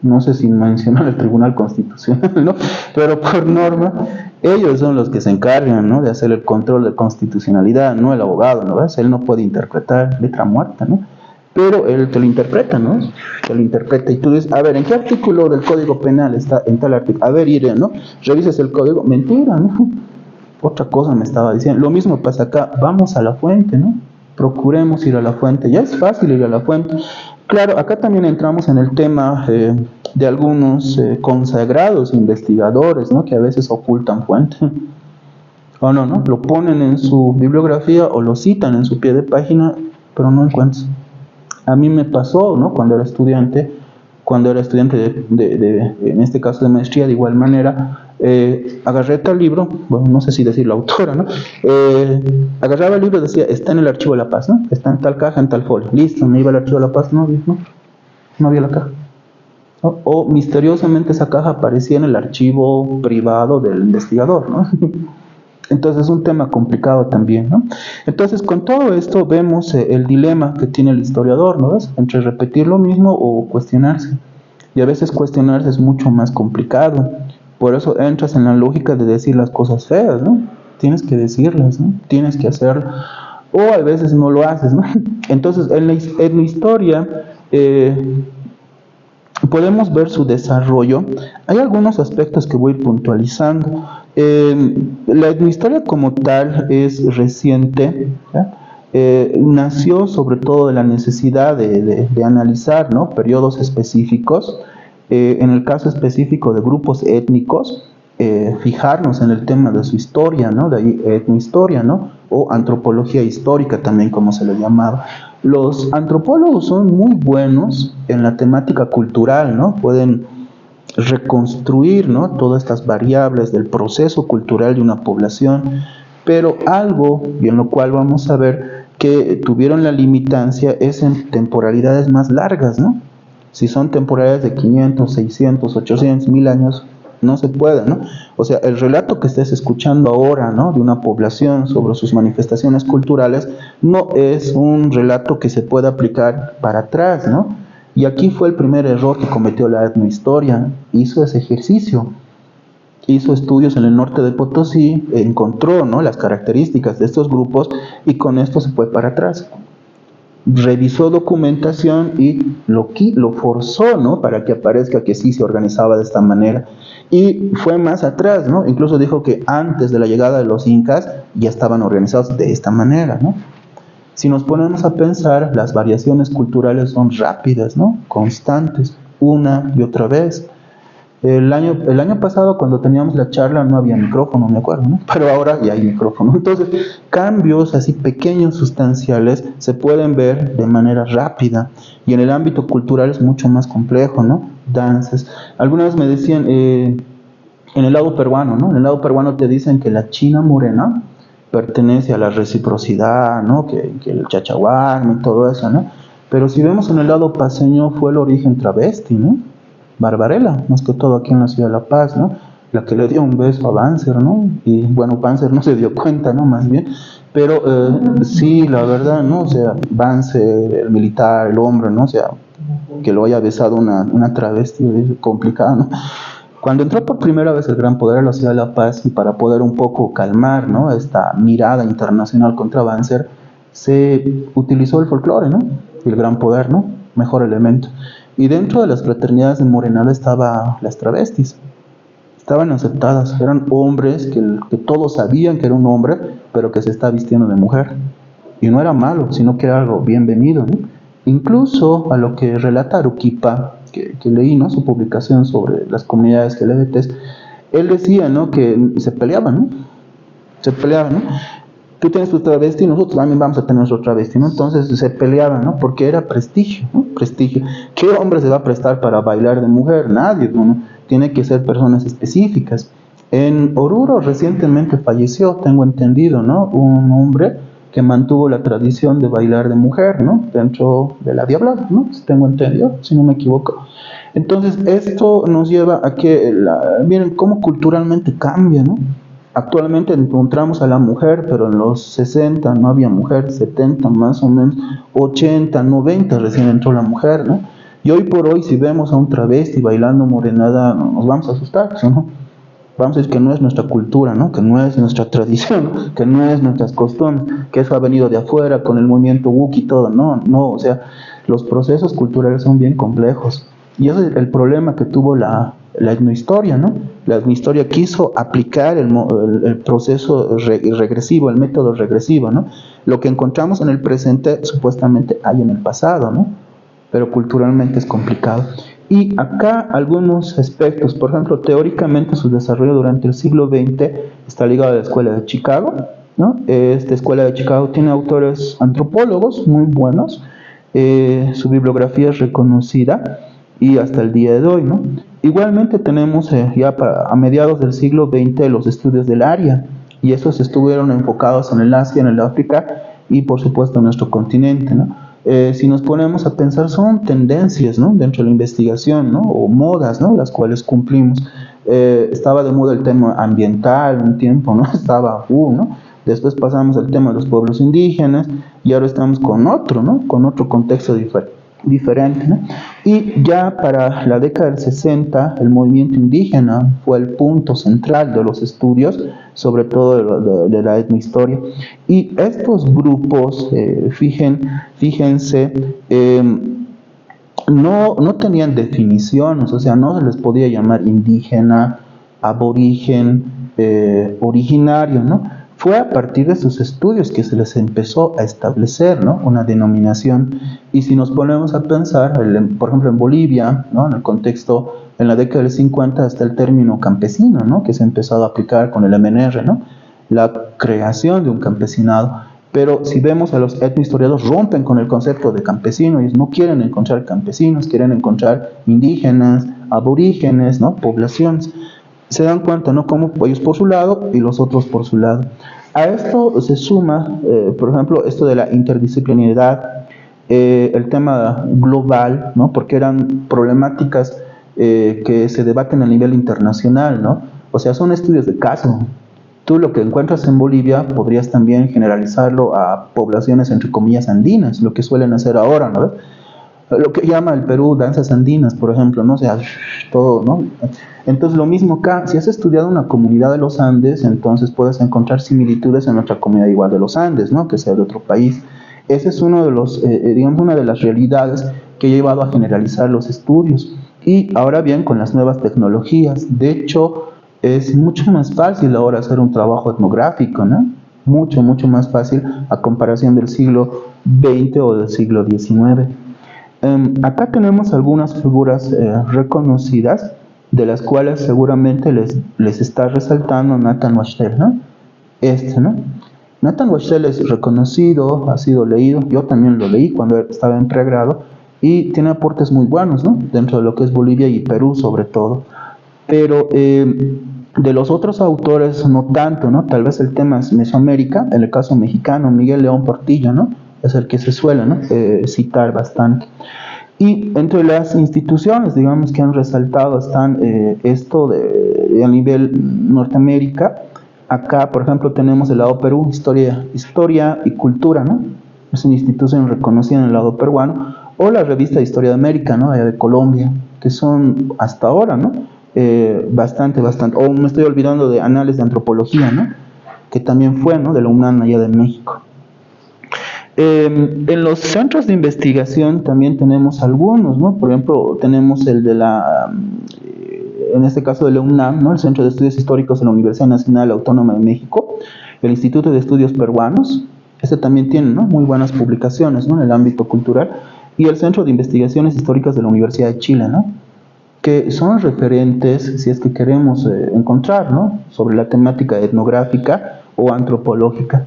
no sé si mencionar el Tribunal Constitucional, ¿no? Pero por norma, ellos son los que se encargan, ¿no?, de hacer el control de constitucionalidad, no el abogado, ¿no ves? Él no puede interpretar letra muerta, ¿no? Pero él te lo interpreta, ¿no? Te lo interpreta y tú dices, a ver, ¿en qué artículo del Código Penal está en tal artículo? A ver, Irene, ¿no? Revisas el código, mentira, ¿no? Otra cosa me estaba diciendo. Lo mismo pasa acá, vamos a la fuente, ¿no? Procuremos ir a la fuente, ya es fácil ir a la fuente. Claro, acá también entramos en el tema de algunos consagrados investigadores, ¿no?, que a veces ocultan fuente. O no, lo ponen en su bibliografía o lo citan en su pie de página, pero no encuentran. A mí me pasó, ¿no?, cuando era estudiante en este caso de maestría, de igual manera, agarré tal libro, bueno, no sé si decir la autora, ¿no? Agarraba el libro y decía, está en el archivo de La Paz, ¿no? Está en tal caja, en tal folio. Listo, me iba al archivo de La Paz, no había la caja. O misteriosamente esa caja aparecía en el archivo privado del investigador, ¿no? Entonces es un tema complicado también, ¿no? Entonces con todo esto vemos el dilema que tiene el historiador, ¿no ves? Entre repetir lo mismo o cuestionarse. Y a veces cuestionarse es mucho más complicado. Por eso entras en la lógica de decir las cosas feas, ¿no? Tienes que decirlas, ¿no? Tienes que hacerlo. O a veces no lo haces, ¿no? Entonces en la historia podemos ver su desarrollo. Hay algunos aspectos que voy a ir puntualizando. La etnohistoria como tal es reciente, nació sobre todo de la necesidad de analizar, ¿no?, periodos específicos, en el caso específico de grupos étnicos, fijarnos en el tema de su historia, ¿no?, de ahí etnohistoria, ¿no?, o antropología histórica también, como se le llamaba. Los antropólogos son muy buenos en la temática cultural, ¿no? Pueden reconstruir, ¿no?, todas estas variables del proceso cultural de una población, pero algo, y en lo cual vamos a ver que tuvieron la limitancia, es en temporalidades más largas, ¿no? Si son temporalidades de 500, 600, 800, 1000 años, no se puede, ¿no? O sea, el relato que estés escuchando ahora, ¿no?, de una población sobre sus manifestaciones culturales, no es un relato que se pueda aplicar para atrás, ¿no? Y aquí fue el primer error que cometió la etnohistoria. Hizo ese ejercicio, hizo estudios en el norte de Potosí, encontró, ¿no?, las características de estos grupos y con esto se fue para atrás. revisó documentación y lo forzó, ¿no? Para que aparezca que sí se organizaba de esta manera. Y fue más atrás, ¿no? Incluso dijo que antes de la llegada de los incas ya estaban organizados de esta manera, ¿no? Si nos ponemos a pensar, las variaciones culturales son rápidas, ¿no? Constantes, una y otra vez. El año pasado, cuando teníamos la charla, no había micrófono, me acuerdo, ¿no? Pero ahora ya hay micrófono. Entonces, cambios así pequeños, sustanciales, se pueden ver de manera rápida. Y en el ámbito cultural es mucho más complejo, ¿no? Danzas. Alguna vez me decían, en el lado peruano, ¿no? En el lado peruano te dicen que la China morena pertenece a la reciprocidad, ¿no? Que el chachahuarma y todo eso, ¿no? Pero si vemos en el lado paseño, fue el origen travesti, ¿no? Barbarella, más que todo aquí en la ciudad de La Paz, ¿no? La que le dio un beso a Banzer, ¿no? Y bueno, Banzer no se dio cuenta, ¿no? Más bien, pero sí, la verdad, ¿no? O sea, Banzer, el militar, el hombre, ¿no? O sea, que lo haya besado una travesti, es complicado, ¿no? Cuando entró por primera vez el Gran Poder a la ciudad de La Paz y para poder un poco calmar, ¿no? Esta mirada internacional contra Banzer, se utilizó el folclore, ¿no? El Gran Poder, ¿no? Mejor elemento. Y dentro de las fraternidades de Morenada estaban las travestis. Estaban aceptadas, eran hombres que todos sabían que era un hombre, pero que se está vistiendo de mujer. Y no era malo, sino que era algo bienvenido, ¿no? Incluso a lo que relata Aruquipa, que leí, ¿no? Su publicación sobre las comunidades LGBTs, él decía, ¿no? Que se peleaban, ¿no? Se peleaban, ¿no? Tú tienes tu travesti y nosotros también vamos a tener nuestro travesti, ¿no? Entonces se peleaban, ¿no? Porque era prestigio, ¿no? Prestigio. ¿Qué hombre se va a prestar para bailar de mujer? Nadie, ¿no? Tiene que ser personas específicas. En Oruro recientemente falleció, tengo entendido, ¿no? Un hombre que mantuvo la tradición de bailar de mujer, ¿no? Dentro de la Diablada, ¿no? Tengo entendido, si no me equivoco. Entonces esto nos lleva a que, miren cómo culturalmente cambia, ¿no? Actualmente encontramos a la mujer, pero en los 60 no había mujer, 70 más o menos, 80, 90 recién entró la mujer, ¿no? Y hoy por hoy, si vemos a un travesti bailando morenada, nos vamos a asustar, ¿no? Vamos a decir que no es nuestra cultura, ¿no? Que no es nuestra tradición, que no es nuestras costumbres, que eso ha venido de afuera con el movimiento woke y todo, no, o sea, los procesos culturales son bien complejos. Y ese es el problema que tuvo la etnohistoria, ¿no? La etnohistoria quiso aplicar el proceso regresivo, el método regresivo, ¿no? Lo que encontramos en el presente supuestamente hay en el pasado, ¿no? Pero culturalmente es complicado. Y acá algunos aspectos, por ejemplo, teóricamente su desarrollo durante el siglo XX está ligado a la Escuela de Chicago, ¿no? Esta Escuela de Chicago tiene autores antropólogos muy buenos, su bibliografía es reconocida y hasta el día de hoy, ¿no? Igualmente tenemos a mediados del siglo XX los estudios del área, y esos estuvieron enfocados en el Asia, en el África y por supuesto en nuestro continente, ¿no? Si nos ponemos a pensar, son tendencias, ¿no? Dentro de la investigación, ¿no? O modas, ¿no? Las cuales cumplimos. Estaba de moda el tema ambiental un tiempo, ¿no? Estaba, ¿no? Después pasamos al tema de los pueblos indígenas y ahora estamos con otro, ¿no? Con otro contexto diferente, ¿no? Y ya para la década del 60 el movimiento indígena fue el punto central de los estudios, sobre todo de la etnohistoria, y estos grupos, fíjense, no tenían definiciones, o sea, no se les podía llamar indígena, aborigen, originario, ¿no? Fue a partir de sus estudios que se les empezó a establecer, ¿no? Una denominación. Y si nos ponemos a pensar, por ejemplo en Bolivia, ¿no? En el contexto, en la década del 50 está el término campesino, ¿no? Que se ha empezado a aplicar con el MNR, ¿no? La creación de un campesinado. Pero si vemos a los etnohistoriadores rompen con el concepto de campesino, ellos no quieren encontrar campesinos, quieren encontrar indígenas, aborígenes, ¿no? Poblaciones. Se dan cuenta, ¿no? Como ellos por su lado y los otros por su lado. A esto se suma, por ejemplo, esto de la interdisciplinariedad, el tema global, ¿no? Porque eran problemáticas que se debaten a nivel internacional, ¿no? O sea, son estudios de caso. Tú lo que encuentras en Bolivia podrías también generalizarlo a poblaciones, entre comillas, andinas, lo que suelen hacer ahora, ¿no? Lo que llama el Perú danzas andinas, por ejemplo, ¿no? O sea, todo, ¿no? Entonces, lo mismo acá, si has estudiado una comunidad de los Andes, entonces puedes encontrar similitudes en otra comunidad igual de los Andes, ¿no? Que sea de otro país. Ese es uno de los, digamos, una de las realidades que ha llevado a generalizar los estudios. Y ahora bien, con las nuevas tecnologías, de hecho, es mucho más fácil ahora hacer un trabajo etnográfico, ¿no? Mucho, mucho más fácil a comparación del siglo XX o del siglo XIX. Acá tenemos algunas figuras reconocidas, de las cuales seguramente les está resaltando Nathan Wachtel, ¿no? ¿No? Nathan Wachtel es reconocido, ha sido leído, yo también lo leí cuando estaba en pregrado, y tiene aportes muy buenos, ¿no? Dentro de lo que es Bolivia y Perú sobre todo. Pero de los otros autores no tanto, ¿no? Tal vez el tema es Mesoamérica, en el caso mexicano, Miguel León Portillo, ¿no? Es el que se suele, ¿no? Citar bastante. Y entre las instituciones, digamos, que han resaltado están esto a nivel Norteamérica. Acá, por ejemplo, tenemos el lado Perú, Historia y Cultura, ¿no? Es una institución reconocida en el lado peruano. O la revista Historia de América, ¿no? Allá de Colombia, que son hasta ahora, ¿no? Bastante. O me estoy olvidando de Anales de Antropología, ¿no? Que también fue, ¿no? De la UNAM allá de México. En los centros de investigación también tenemos algunos, ¿no? Por ejemplo, tenemos el de en este caso de la UNAM, ¿no? El Centro de Estudios Históricos de la Universidad Nacional Autónoma de México, el Instituto de Estudios Peruanos, este también tiene, ¿no? Muy buenas publicaciones, ¿no? En el ámbito cultural, y el Centro de Investigaciones Históricas de la Universidad de Chile, ¿no? Que son referentes, si es que queremos encontrar, ¿no? Sobre la temática etnográfica o antropológica.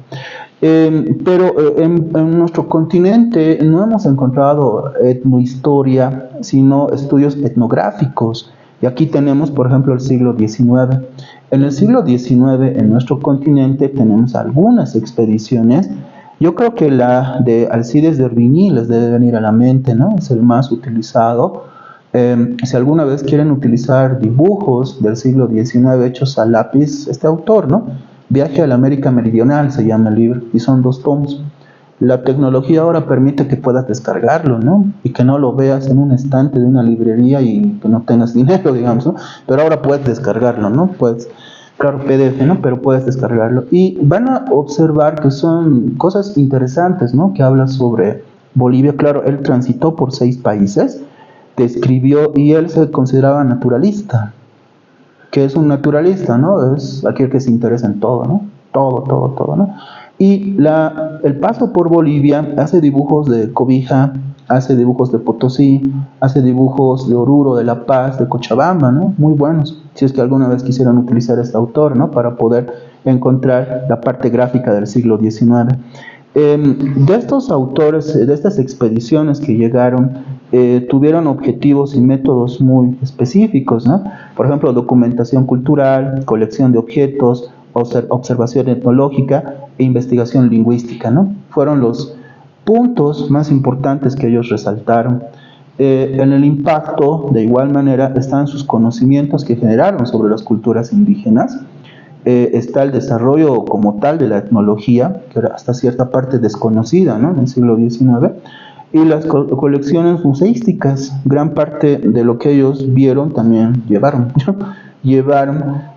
Pero en nuestro continente no hemos encontrado etnohistoria, sino estudios etnográficos. Y aquí tenemos, por ejemplo, el siglo XIX. En el siglo XIX, en nuestro continente, tenemos algunas expediciones. Yo creo que la de Alcides de Urbini les debe venir a la mente, ¿no? Es el más utilizado. Si alguna vez quieren utilizar dibujos del siglo XIX hechos a lápiz, este autor, ¿no? Viaje a la América Meridional se llama el libro, y son 2 tomos. La tecnología ahora permite que puedas descargarlo, ¿no? Y que no lo veas en un estante de una librería y que no tengas dinero, digamos, ¿no? Pero ahora puedes descargarlo, ¿no? Puedes, claro, PDF, ¿no? Pero puedes descargarlo. Y van a observar que son cosas interesantes, ¿no? Que habla sobre Bolivia. Claro, él transitó por 6 países, describió, y él se consideraba naturalista. Que es un naturalista, ¿no? Es aquel que se interesa en todo, ¿no? Todo, ¿no? Y el paso por Bolivia hace dibujos de Cobija, hace dibujos de Potosí, hace dibujos de Oruro, de La Paz, de Cochabamba, ¿no? Muy buenos, si es que alguna vez quisieran utilizar este autor, ¿no? Para poder encontrar la parte gráfica del siglo XIX. De estos autores, de estas expediciones que llegaron, tuvieron objetivos y métodos muy específicos, ¿no? Por ejemplo, documentación cultural, colección de objetos, observación etnológica e investigación lingüística, ¿no? Fueron los puntos más importantes que ellos resaltaron. En el impacto, de igual manera, están sus conocimientos que generaron sobre las culturas indígenas. Está el desarrollo como tal de la etnología, que era hasta cierta parte desconocida, ¿no? En el siglo XIX, y las colecciones museísticas. Gran parte de lo que ellos vieron también llevaron,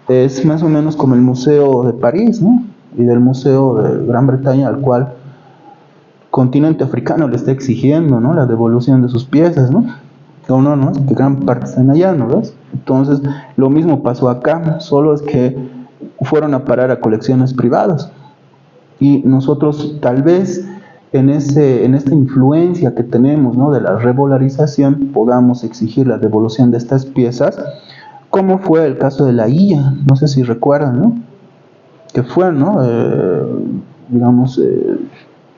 es más o menos como el Museo de París, ¿no? Y del Museo de Gran Bretaña, al cual el continente africano le está exigiendo, ¿no? La devolución de sus piezas, ¿no? No, es que gran parte están allá, ¿no ves? Entonces, lo mismo pasó acá, solo es que fueron a parar a colecciones privadas. Y nosotros tal vez en esta influencia que tenemos, ¿no? De la revalorización, podamos exigir la devolución de estas piezas, como fue el caso de la Illa, no sé si recuerdan, ¿no? Que fue, ¿no?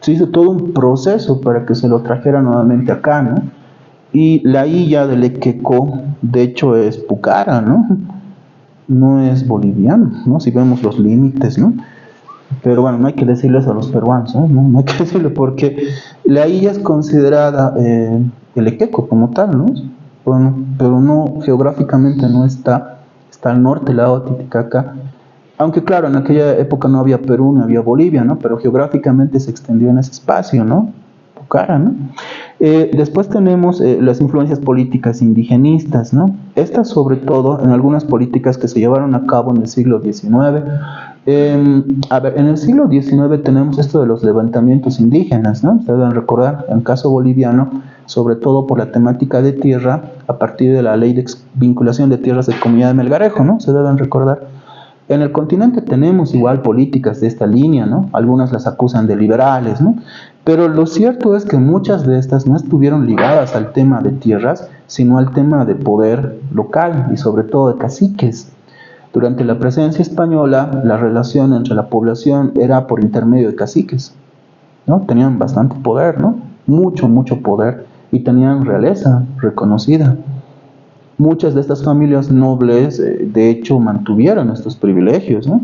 Se hizo todo un proceso para que se lo trajera nuevamente acá, ¿no? Y la Illa del Equeco, de hecho, es pucara, ¿no? No es boliviano, ¿no? Si vemos los límites, ¿no? Pero bueno, no hay que decirles a los peruanos, ¿no? No hay que decirle, porque la Illa es considerada el Equeco como tal, ¿no? Bueno, pero no, geográficamente no está al norte, el lado de Titicaca, aunque claro, en aquella época no había Perú, no había Bolivia, ¿no? Pero geográficamente se extendió en ese espacio, ¿no? Pucara, ¿no? Después tenemos las influencias políticas indigenistas, ¿no? Estas sobre todo en algunas políticas que se llevaron a cabo en el siglo XIX, A ver, en el siglo XIX tenemos esto de los levantamientos indígenas, ¿no? Ustedes deben recordar, en el caso boliviano, sobre todo por la temática de tierra, a partir de la ley de vinculación de tierras de Comunidad de Melgarejo, ¿no? Se deben recordar. En el continente tenemos igual políticas de esta línea, ¿no? Algunas las acusan de liberales, ¿no? Pero lo cierto es que muchas de estas no estuvieron ligadas al tema de tierras, sino al tema de poder local y sobre todo de caciques. Durante la presencia española, la relación entre la población era por intermedio de caciques, ¿no? Tenían bastante poder, ¿no? Mucho, mucho poder, y tenían realeza reconocida. Muchas de estas familias nobles, de hecho, mantuvieron estos privilegios, ¿no?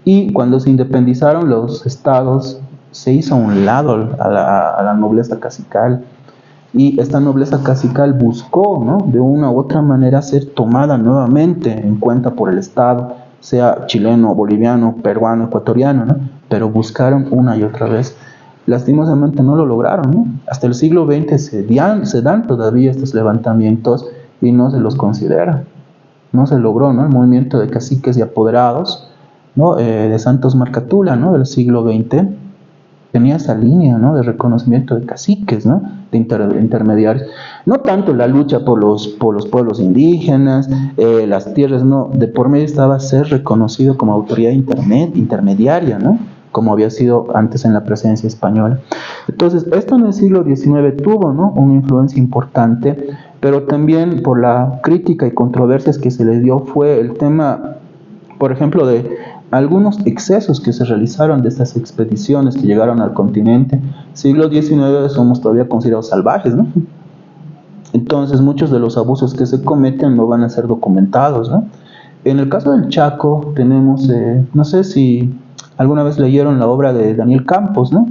Y cuando se independizaron los estados, se hizo a un lado a la nobleza cacical. Y esta nobleza cacical buscó, ¿no?, de una u otra manera ser tomada nuevamente en cuenta por el Estado, sea chileno, boliviano, peruano, ecuatoriano, ¿no? Pero buscaron una y otra vez. Lastimosamente no lo lograron, ¿no? Hasta el siglo XX se dan todavía estos levantamientos y no se los considera. No se logró, ¿no?, el movimiento de caciques y apoderados, ¿no?, de Santos Marcatula, ¿no?, del siglo XX. Tenía esa línea, ¿no?, de reconocimiento de caciques, ¿no?, de intermediarios. No tanto la lucha por los pueblos indígenas, las tierras, no, de por medio estaba ser reconocido como autoridad intermediaria, ¿no?, como había sido antes en la presencia española. Entonces, esto en el siglo XIX tuvo, ¿no?, una influencia importante, pero también por la crítica y controversias que se le dio fue el tema, por ejemplo, de algunos excesos que se realizaron de estas expediciones que llegaron al continente. Siglo XIX somos todavía considerados salvajes, ¿no? Entonces muchos de los abusos que se cometen no van a ser documentados, ¿no? En el caso del Chaco tenemos, no sé si alguna vez leyeron la obra de Daniel Campos, ¿no?,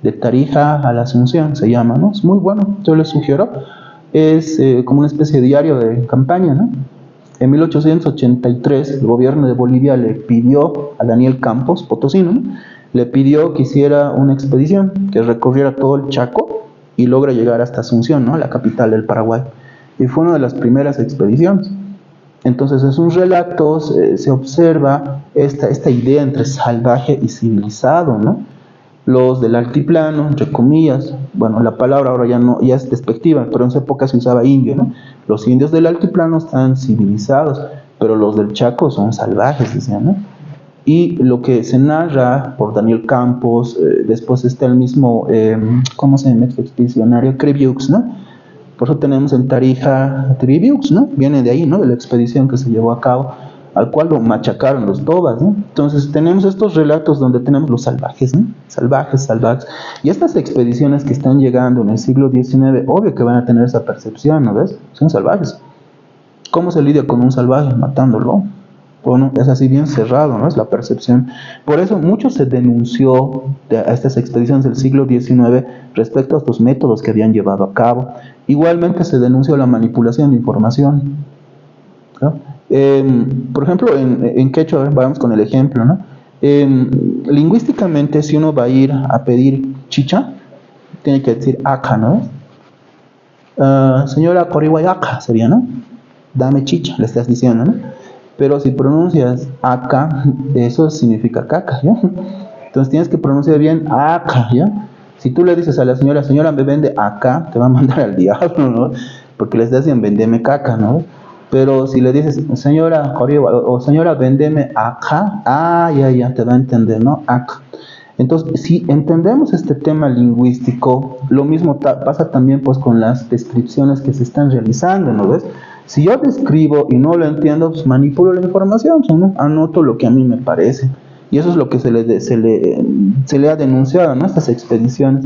de Tarija a la Asunción se llama, ¿no? Es muy bueno, yo les sugiero. Es como una especie de diario de campaña, ¿no? En 1883 el gobierno de Bolivia le pidió a Daniel Campos, potosino, ¿no?, le pidió que hiciera una expedición, que recorriera todo el Chaco y logra llegar hasta Asunción, ¿no?, la capital del Paraguay. Y fue una de las primeras expediciones. Entonces en sus relatos se observa esta idea entre salvaje y civilizado, ¿no? Los del altiplano, entre comillas, bueno, la palabra ahora ya es despectiva, pero en esa época se usaba indio, ¿no? Los indios del altiplano están civilizados, pero los del Chaco son salvajes, decían, ¿no? Y lo que se narra por Daniel Campos, después está el mismo, ¿cómo se llama este expedicionario? Criviux, ¿no? Por eso tenemos en Tarija Criviux, ¿no? Viene de ahí, ¿no?, de la expedición que se llevó a cabo, al cual lo machacaron los tobas, ¿no? Entonces tenemos estos relatos donde tenemos los salvajes, ¿no? Salvajes. Y estas expediciones que están llegando en el siglo XIX, obvio que van a tener esa percepción, ¿no ves? Son salvajes. ¿Cómo se lidia con un salvaje? Matándolo. Bueno, es así bien cerrado, ¿no? Es la percepción. Por eso mucho se denunció a estas expediciones del siglo XIX respecto a estos métodos que habían llevado a cabo. Igualmente se denunció la manipulación de información, ¿no? Por ejemplo, en quechua, vamos con el ejemplo, ¿no? Lingüísticamente, si uno va a ir a pedir chicha, tiene que decir acá, ¿no? Señora Corihuayaca sería, ¿no? Dame chicha, le estás diciendo, ¿no? Pero si pronuncias acá, eso significa caca, ¿ya? Entonces tienes que pronunciar bien acá, ¿ya? Si tú le dices a la señora, me vende acá, te va a mandar al diablo, ¿no? Porque le estás diciendo, vendeme caca, ¿no? Pero si le dices, señora, o señora, vendeme acá, ya, te va a entender, ¿no? Acá. Entonces, si entendemos este tema lingüístico, lo mismo pasa también pues con las descripciones que se están realizando, ¿no ves? Si yo describo y no lo entiendo, pues manipulo la información, ¿no? Anoto lo que a mí me parece. Y eso es lo que se le ha denunciado, ¿no?, estas expediciones.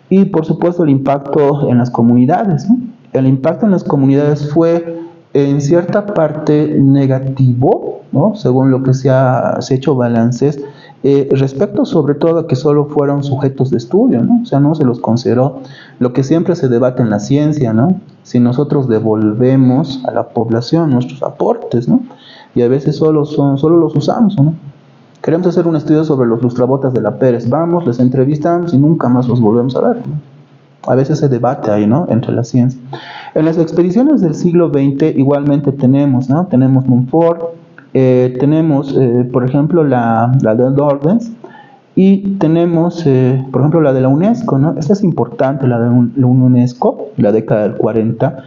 Y por supuesto el impacto en las comunidades, ¿no? El impacto en las comunidades fue en cierta parte negativo, ¿no?, según lo que se ha hecho balances, respecto sobre todo a que solo fueron sujetos de estudio, ¿no? O sea, no se los consideró. Lo que siempre se debate en la ciencia, ¿no?, si nosotros devolvemos a la población nuestros aportes, ¿no? Y a veces solo los usamos, ¿no? Queremos hacer un estudio sobre los lustrabotas de la Pérez, vamos, les entrevistamos y nunca más los volvemos a ver, ¿no? A veces se debate ahí, ¿no?, entre la ciencia. En las expediciones del siglo XX igualmente tenemos, ¿no? Tenemos Montfort, Tenemos, por ejemplo, la de Ordens, y tenemos, por ejemplo, la de la UNESCO, ¿no? Esta es importante, la de la UNESCO, la década del 40,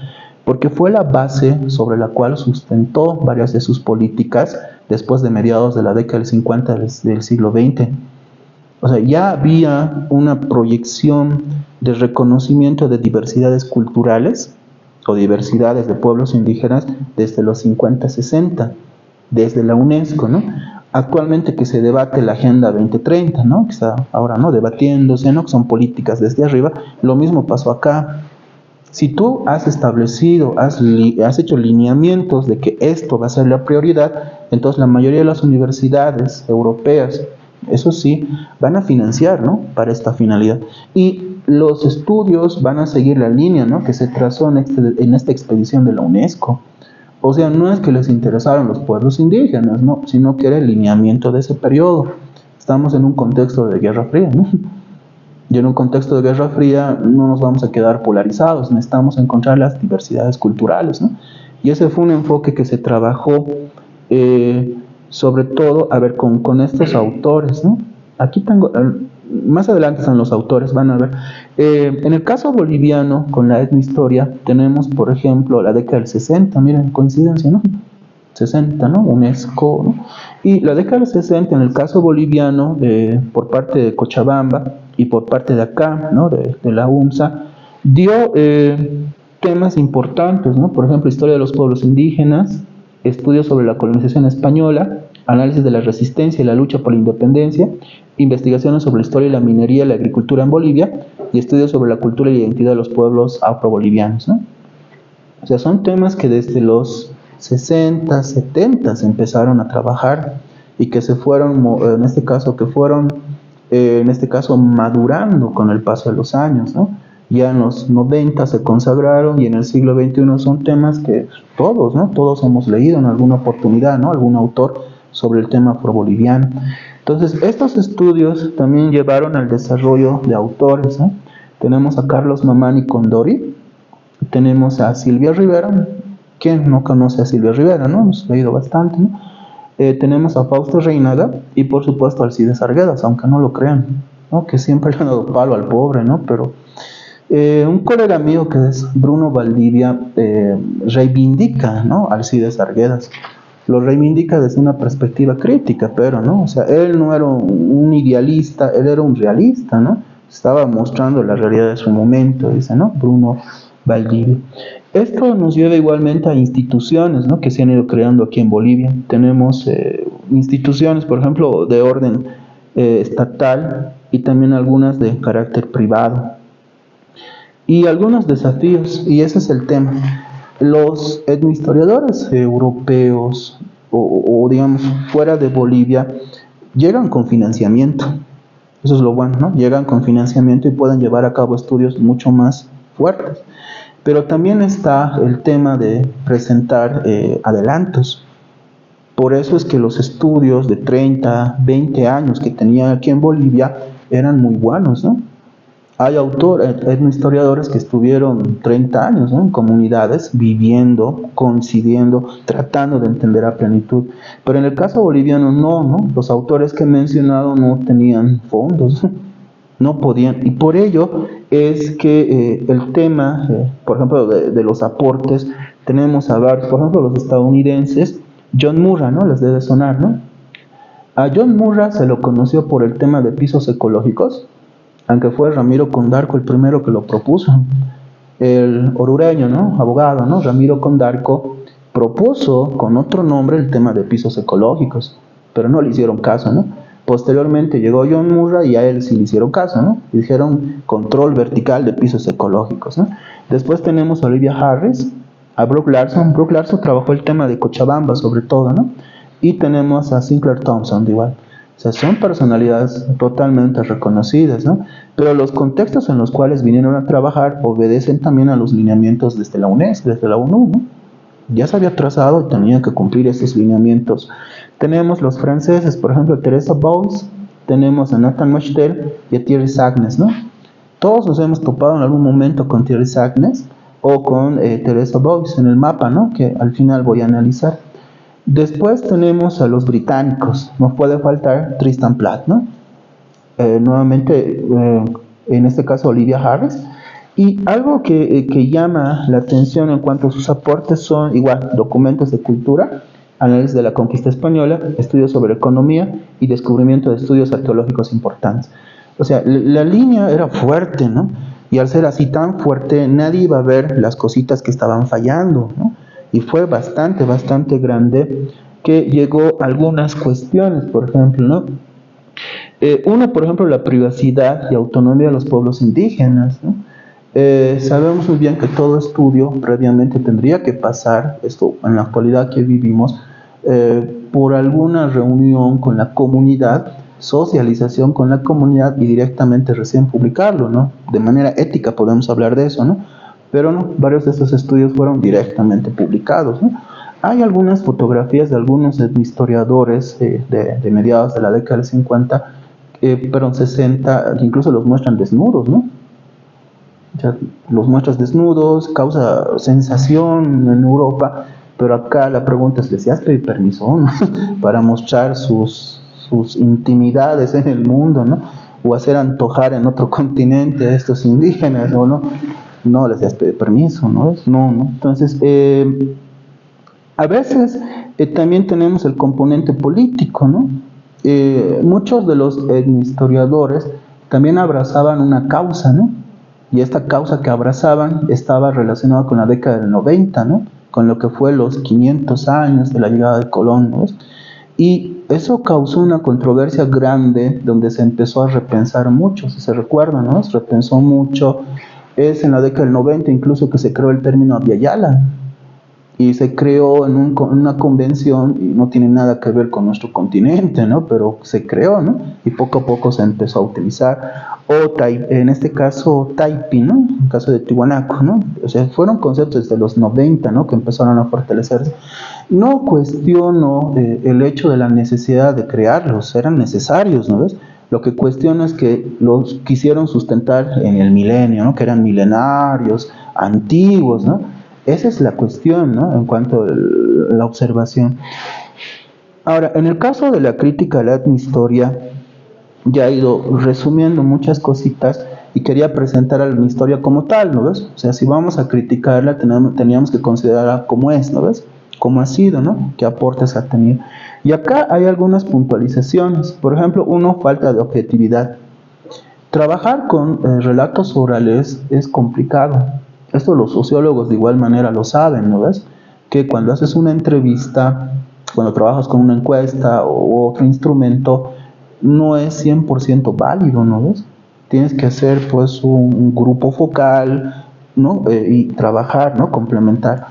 porque fue la base sobre la cual sustentó varias de sus políticas después de mediados de la década del 50 del siglo XX. O sea, ya había una proyección de reconocimiento de diversidades culturales o diversidades de pueblos indígenas desde los 50, 60, desde la UNESCO, ¿no? Actualmente que se debate la Agenda 2030, ¿no? Que está ahora, ¿no?, debatiéndose, ¿no?, que son políticas desde arriba. Lo mismo pasó acá. Si tú has establecido, has hecho lineamientos de que esto va a ser la prioridad, entonces la mayoría de las universidades europeas, eso sí, van a financiar, ¿no?, para esta finalidad. Y los estudios van a seguir la línea, ¿no?, que se trazó en esta expedición de la UNESCO. O sea, no es que les interesaron los pueblos indígenas, no, sino que era el lineamiento de ese periodo. Estamos en un contexto de Guerra Fría, ¿no? Y en un contexto de Guerra Fría no nos vamos a quedar polarizados, necesitamos encontrar las diversidades culturales, ¿no? Y ese fue un enfoque que se trabajó, sobre todo, a ver, con estos autores, ¿no? Aquí tengo, más adelante están los autores, van a ver. En el caso boliviano, con la etnohistoria, tenemos, por ejemplo, la década del 60, miren, coincidencia, ¿no? 60, ¿no? UNESCO, ¿no? Y la década del 60, en el caso boliviano, por parte de Cochabamba y por parte de acá, ¿no?, de la UNSA, dio temas importantes, ¿no? Por ejemplo, historia de los pueblos indígenas, estudios sobre la colonización española, análisis de la resistencia y la lucha por la independencia, investigaciones sobre la historia de la minería y la agricultura en Bolivia, y estudios sobre la cultura y la identidad de los pueblos afrobolivianos, ¿no? O sea, son temas que desde los 60, 70 se empezaron a trabajar y que se fueron, en este caso, madurando con el paso de los años, ¿no? Ya en los 90 se consagraron y en el siglo XXI son temas que todos, ¿no?, todos hemos leído en alguna oportunidad, ¿no?, algún autor sobre el tema afroboliviano. Entonces, estos estudios también llevaron al desarrollo de autores, ¿no? Tenemos a Carlos Mamani Condori, tenemos a Silvia Rivera. ¿Quién no conoce a Silvia Rivera, no? Hemos leído bastante, ¿no? Tenemos a Fausto Reinaga y, por supuesto, a Alcides Arguedas, aunque no lo crean, ¿no?, que siempre le han dado palo al pobre, ¿no? Pero un colega mío que es Bruno Valdivia reivindica, ¿no?, a Alcides Arguedas. Lo reivindica desde una perspectiva crítica, pero, ¿no? O sea, él no era un idealista, él era un realista, ¿no? Estaba mostrando la realidad de su momento, dice, ¿no?, Bruno Valdivia. Esto nos lleva igualmente a instituciones, ¿no?, que se han ido creando aquí en Bolivia. Tenemos instituciones, por ejemplo, de orden estatal y también algunas de carácter privado. Y algunos desafíos, y ese es el tema. Los etnohistoriadores europeos o digamos fuera de Bolivia llegan con financiamiento. Eso es lo bueno, ¿no? Llegan con financiamiento y pueden llevar a cabo estudios mucho más fuertes. Pero también está el tema de presentar adelantos. Por eso es que los estudios de 30, 20 años que tenía aquí en Bolivia eran muy buenos, ¿no? Hay etnohistoriadores que estuvieron 30 años, ¿no?, en comunidades, viviendo, coincidiendo, tratando de entender a plenitud. Pero en el caso boliviano no. Los autores que he mencionado no tenían fondos, no podían. Y por ello es que el tema, por ejemplo, de los aportes, tenemos a varios, por ejemplo, los estadounidenses. John Murray, ¿no?, les debe sonar, ¿no? A John Murray se lo conoció por el tema de pisos ecológicos, aunque fue Ramiro Condarco el primero que lo propuso. El orureño, ¿no?, abogado, ¿no?, Ramiro Condarco propuso con otro nombre el tema de pisos ecológicos, pero no le hicieron caso, ¿no? Posteriormente llegó John Murray y a él sí le hicieron caso, ¿no? Y dijeron control vertical de pisos ecológicos, ¿no? Después tenemos a Olivia Harris, a Brooke Larson. Brooke Larson trabajó el tema de Cochabamba sobre todo, ¿no? Y tenemos a Sinclair Thompson, igual. O sea, son personalidades totalmente reconocidas, ¿no? Pero los contextos en los cuales vinieron a trabajar obedecen también a los lineamientos desde la UNESCO, desde la ONU, ¿no? Ya se había trazado y tenía que cumplir esos lineamientos. Tenemos los franceses, por ejemplo, Teresa Bowles, tenemos a Nathan Machtel y a Thierry Sagnes, ¿no? Todos nos hemos topado en algún momento con Thierry Sagnes o con Teresa Bowles en el mapa, ¿no?, que al final voy a analizar. Después tenemos a los británicos, no puede faltar Tristan Platt, ¿no? Nuevamente, en este caso Olivia Harris, y algo que llama la atención en cuanto a sus aportes son igual documentos de cultura, análisis de la conquista española, estudios sobre economía y descubrimiento de estudios arqueológicos importantes. O sea, la línea era fuerte, ¿no? Y al ser así tan fuerte, nadie iba a ver las cositas que estaban fallando, ¿no? Y fue bastante grande, que llegó a algunas cuestiones, por ejemplo, ¿no? Uno, por ejemplo, la privacidad y autonomía de los pueblos indígenas, ¿no? Sabemos muy bien que todo estudio previamente tendría que pasar, esto en la actualidad que vivimos, por alguna reunión con la comunidad, socialización con la comunidad y directamente recién publicarlo, ¿no? De manera ética podemos hablar de eso, ¿no? Pero no, varios de estos estudios fueron directamente publicados, ¿no? Hay algunas fotografías de algunos historiadores de mediados de la década del 50, pero 60, incluso los muestran desnudos, ¿no? O sea, los muestras desnudos, causa sensación en Europa, pero acá la pregunta es, ¿les has pedido permiso, ¿no? Para mostrar sus intimidades en el mundo, ¿no? O hacer antojar en otro continente a estos indígenas, ¿o no? No les has pedido permiso, ¿no? No, ¿no? Entonces, a veces también tenemos el componente político, ¿no? Muchos de los etnohistoriadores también abrazaban una causa, ¿no? Y esta causa que abrazaban estaba relacionada con la década del 90, ¿no? Con lo que fue los 500 años de la llegada de Colón, ¿no? Y eso causó una controversia grande donde se empezó a repensar mucho, si se recuerda, ¿no? Se repensó mucho, es en la década del 90 incluso que se creó el término Abya Yala, y se creó en una convención, y no tiene nada que ver con nuestro continente, ¿no? Pero se creó, ¿no? Y poco a poco se empezó a utilizar, en este caso Taipi, ¿no? En el caso de Tiwanaku, ¿no? O sea, fueron conceptos desde los 90, ¿no? Que empezaron a fortalecerse. No cuestiono el hecho de la necesidad de crearlos, eran necesarios, ¿no ves? Lo que cuestiono es que los quisieron sustentar en el milenio, ¿no? Que eran milenarios, antiguos, ¿no? Esa es la cuestión, ¿no? En cuanto a la observación. Ahora, en el caso de la crítica a la etnohistoria, ya he ido resumiendo muchas cositas y quería presentar a la etnohistoria como tal, ¿no ves? O sea, si vamos a criticarla, teníamos que considerarla como es, ¿no ves? Cómo ha sido, ¿no? Qué aportes ha tenido. Y acá hay algunas puntualizaciones. Por ejemplo, uno, falta de objetividad. Trabajar con relatos orales es complicado. Esto los sociólogos de igual manera lo saben, ¿no ves? Que cuando haces una entrevista, cuando trabajas con una encuesta o otro instrumento, no es 100% válido, ¿no ves? Tienes que hacer pues un grupo focal, ¿no? Y trabajar, ¿no? Complementar.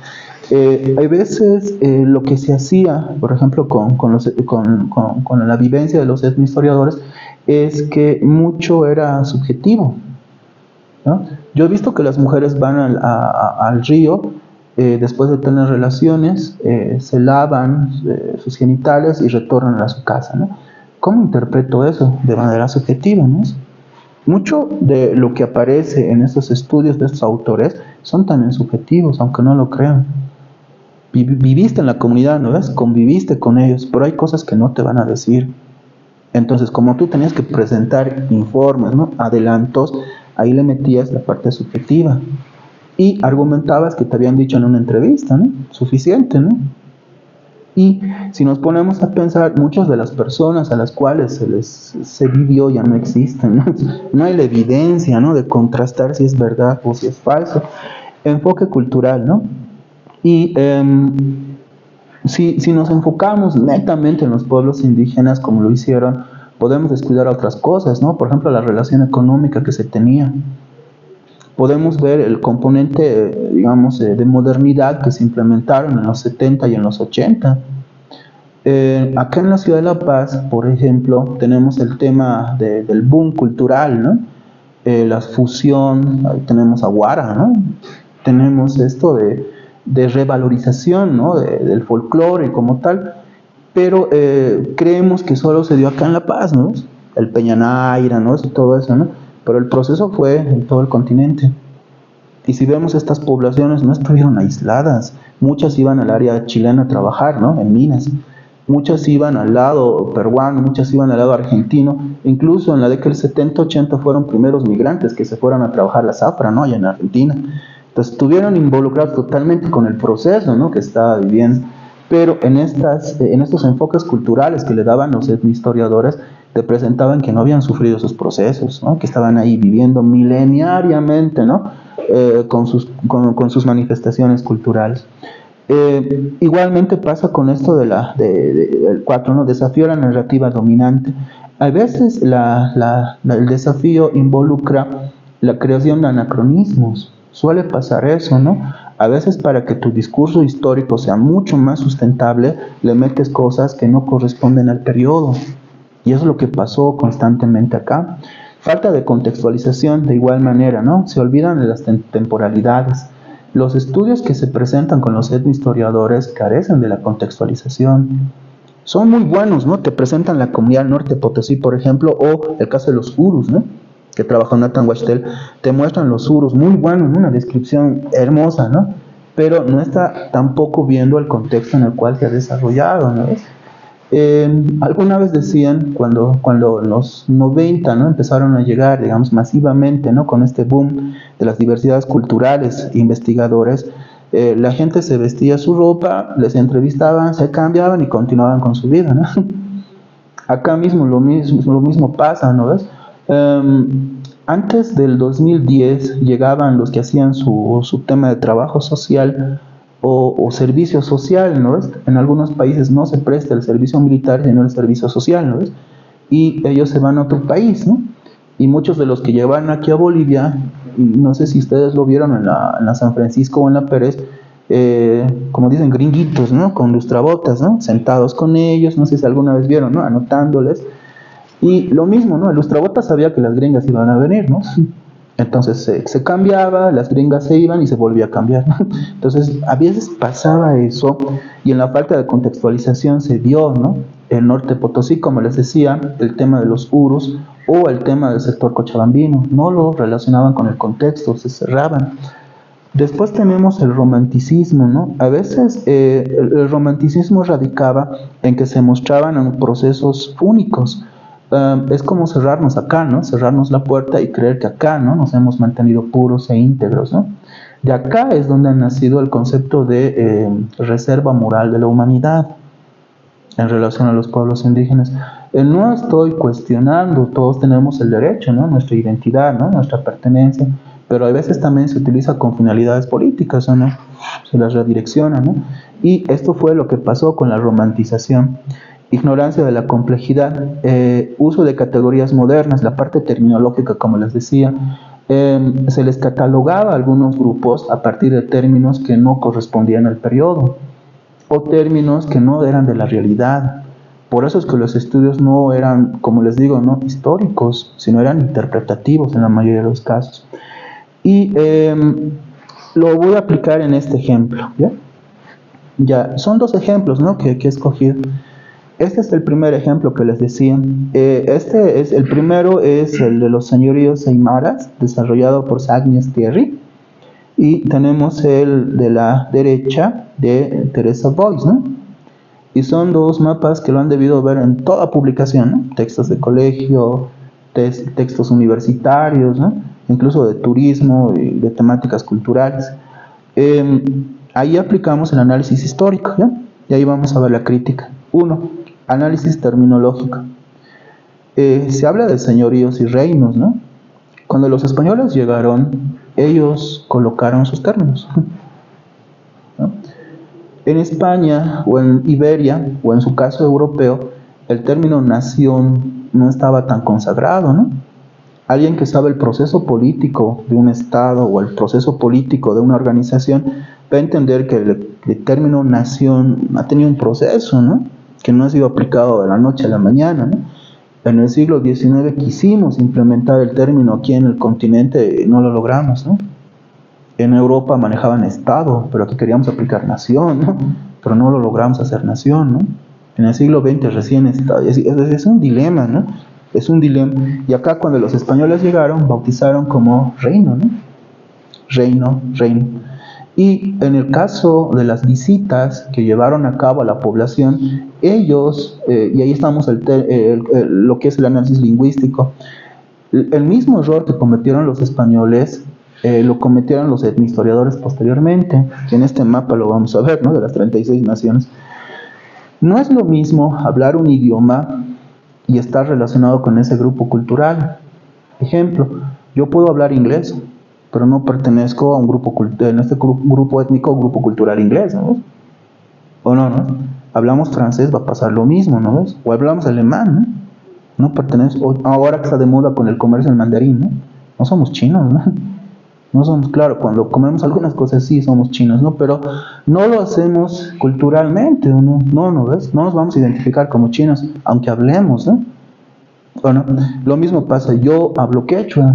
Hay veces lo que se hacía, por ejemplo, con la vivencia de los etnohistoriadores, es que mucho era subjetivo, ¿no? Yo he visto que las mujeres van al río después de tener relaciones, se lavan sus genitales y retornan a su casa, ¿no? ¿Cómo interpreto eso? De manera subjetiva, ¿no? Mucho de lo que aparece en estos estudios de estos autores son también subjetivos, aunque no lo crean. Viviste en la comunidad, ¿no ves? Conviviste con ellos, pero hay cosas que no te van a decir. Entonces, como tú tenías que presentar informes, ¿no? Adelantos, ahí le metías la parte subjetiva y argumentabas que te habían dicho en una entrevista, ¿no? Suficiente, ¿no? Y si nos ponemos a pensar, muchas de las personas a las cuales se vivió ya no existen, ¿no? No hay la evidencia, ¿no? De contrastar si es verdad o si es falso. Enfoque cultural, ¿no? Y si nos enfocamos netamente en los pueblos indígenas como lo hicieron, podemos descuidar otras cosas, ¿no? Por ejemplo, la relación económica que se tenía. Podemos ver el componente, digamos, de modernidad que se implementaron en los 70 y en los 80. Acá en la ciudad de La Paz, por ejemplo, tenemos el tema del boom cultural, ¿no? La fusión, ahí tenemos a Guara, ¿no? Tenemos esto de revalorización, ¿no? Del folclore como tal, pero creemos que solo se dio acá en La Paz, ¿no? El Peña Naira, ¿no? Todo eso, ¿no? Pero el proceso fue en todo el continente. Y si vemos estas poblaciones, no estuvieron aisladas. Muchas iban al área chilena a trabajar, ¿no? En minas. Muchas iban al lado peruano, muchas iban al lado argentino. Incluso en la década del 70-80 fueron primeros migrantes que se fueron a trabajar la zafra, ¿no? Allá en Argentina. Entonces estuvieron involucrados totalmente con el proceso, ¿no? Que estaba viviendo. Pero en estos enfoques culturales que le daban los etnohistoriadores, te presentaban que no habían sufrido esos procesos, ¿no? Que estaban ahí viviendo milenariamente, ¿no? Con sus manifestaciones culturales. Igualmente pasa con esto del 4, ¿no? Desafío a la narrativa dominante. A veces el desafío involucra la creación de anacronismos. Suele pasar eso, ¿no? A veces para que tu discurso histórico sea mucho más sustentable, le metes cosas que no corresponden al periodo. Y eso es lo que pasó constantemente acá. Falta de contextualización de igual manera, ¿no? Se olvidan de las temporalidades. Los estudios que se presentan con los etnohistoriadores carecen de la contextualización. Son muy buenos, ¿no? Te presentan la comunidad norte Potosí, por ejemplo, o el caso de los urus, ¿no? Que trabajó Nathan Wachtel, te muestran los urus muy buenos, ¿no? Una descripción hermosa, ¿no? Pero no está tampoco viendo el contexto en el cual se ha desarrollado, ¿no? Alguna vez decían, cuando en los 90, ¿no? Empezaron a llegar, digamos, masivamente, ¿no? Con este boom de las diversidades culturales, investigadores, la gente se vestía su ropa, les entrevistaban, se cambiaban y continuaban con su vida, ¿no? Acá mismo lo mismo pasa, ¿no ves? Antes del 2010 llegaban los que hacían su tema de trabajo social o servicio social, ¿no ves? En algunos países no se presta el servicio militar, sino el servicio social, ¿no ves? Y ellos se van a otro país, ¿no? Y muchos de los que llevan aquí a Bolivia, no sé si ustedes lo vieron en la San Francisco o en la Pérez, como dicen, gringuitos, ¿no? Con lustrabotas, ¿no? Sentados con ellos, no sé si alguna vez vieron, ¿no? Anotándoles. Y lo mismo, ¿no? El lustrabotas sabía que las gringas iban a venir, ¿no? Entonces se cambiaba, las gringas se iban y se volvía a cambiar, ¿no? Entonces a veces pasaba eso y en la falta de contextualización se dio, ¿no? El norte Potosí, como les decía, el tema de los urus o el tema del sector cochabambino, no lo relacionaban con el contexto, se cerraban. Después tenemos el romanticismo, ¿no? A veces el romanticismo radicaba en que se mostraban procesos únicos. Es como cerrarnos acá, ¿no? Cerrarnos la puerta y creer que acá, ¿no? Nos hemos mantenido puros e íntegros, ¿no? De acá es donde ha nacido el concepto de reserva moral de la humanidad en relación a los pueblos indígenas. No estoy cuestionando, todos tenemos el derecho, ¿no? Nuestra identidad, ¿no? Nuestra pertenencia, pero a veces también se utiliza con finalidades políticas, ¿o no? Se las redirecciona, ¿no? Y esto fue lo que pasó con la romantización. Ignorancia de la complejidad, uso de categorías modernas, la parte terminológica, como les decía, se les catalogaba a algunos grupos a partir de términos que no correspondían al periodo o términos que no eran de la realidad. Por eso es que los estudios no eran, como les digo, no históricos, sino eran interpretativos en la mayoría de los casos. Y lo voy a aplicar en este ejemplo, ¿ya? Ya, son dos ejemplos, ¿no? que he escogido. Este es el primer ejemplo que les decía. El primero es el de los señoríos aymaras, desarrollado por Sagnes Thierry. Y tenemos el de la derecha de Teresa Boyce, ¿no? Y son dos mapas que lo han debido ver en toda publicación, ¿no? Textos de colegio, textos universitarios, ¿no? Incluso de turismo y de temáticas culturales. Ahí aplicamos el análisis histórico, ¿ya? Y ahí vamos a ver la crítica. 1. Análisis terminológico. Se habla de señoríos y reinos, ¿no? Cuando los españoles llegaron, ellos colocaron sus términos, ¿no? En España o en Iberia, o en su caso europeo, el término nación no estaba tan consagrado, ¿no? Alguien que sabe el proceso político de un estado o el proceso político de una organización va a entender que el término nación ha tenido un proceso, ¿no? Que no ha sido aplicado de la noche a la mañana, ¿no? En el siglo XIX quisimos implementar el término aquí en el continente y no lo logramos, ¿no? En Europa manejaban Estado, pero aquí queríamos aplicar nación, ¿no? Pero no lo logramos hacer nación, ¿no? En el siglo XX recién Estado. Es un dilema, ¿no? Es un dilema. Y acá cuando los españoles llegaron, bautizaron como reino, ¿no? reino. Y en el caso de las visitas que llevaron a cabo a la población, ellos, y ahí estamos lo que es el análisis lingüístico, el mismo error que cometieron los españoles, lo cometieron los etnohistoriadores posteriormente, que en este mapa lo vamos a ver, ¿no? De las 36 naciones. No es lo mismo hablar un idioma y estar relacionado con ese grupo cultural. Ejemplo, yo puedo hablar inglés, pero no pertenezco a un grupo en este grupo étnico o grupo cultural inglés, ¿no ves? O no, ¿no? Hablamos francés, va a pasar lo mismo, ¿no ves? O hablamos alemán, ¿no? No pertenezco, ahora que está de moda con el comercio en mandarín, ¿no? No somos chinos, ¿no? No somos, claro, cuando comemos algunas cosas sí somos chinos, ¿no? Pero no lo hacemos culturalmente, ¿no? No, ¿ves? No nos vamos a identificar como chinos, aunque hablemos, ¿no? Bueno, lo mismo pasa, yo hablo quechua,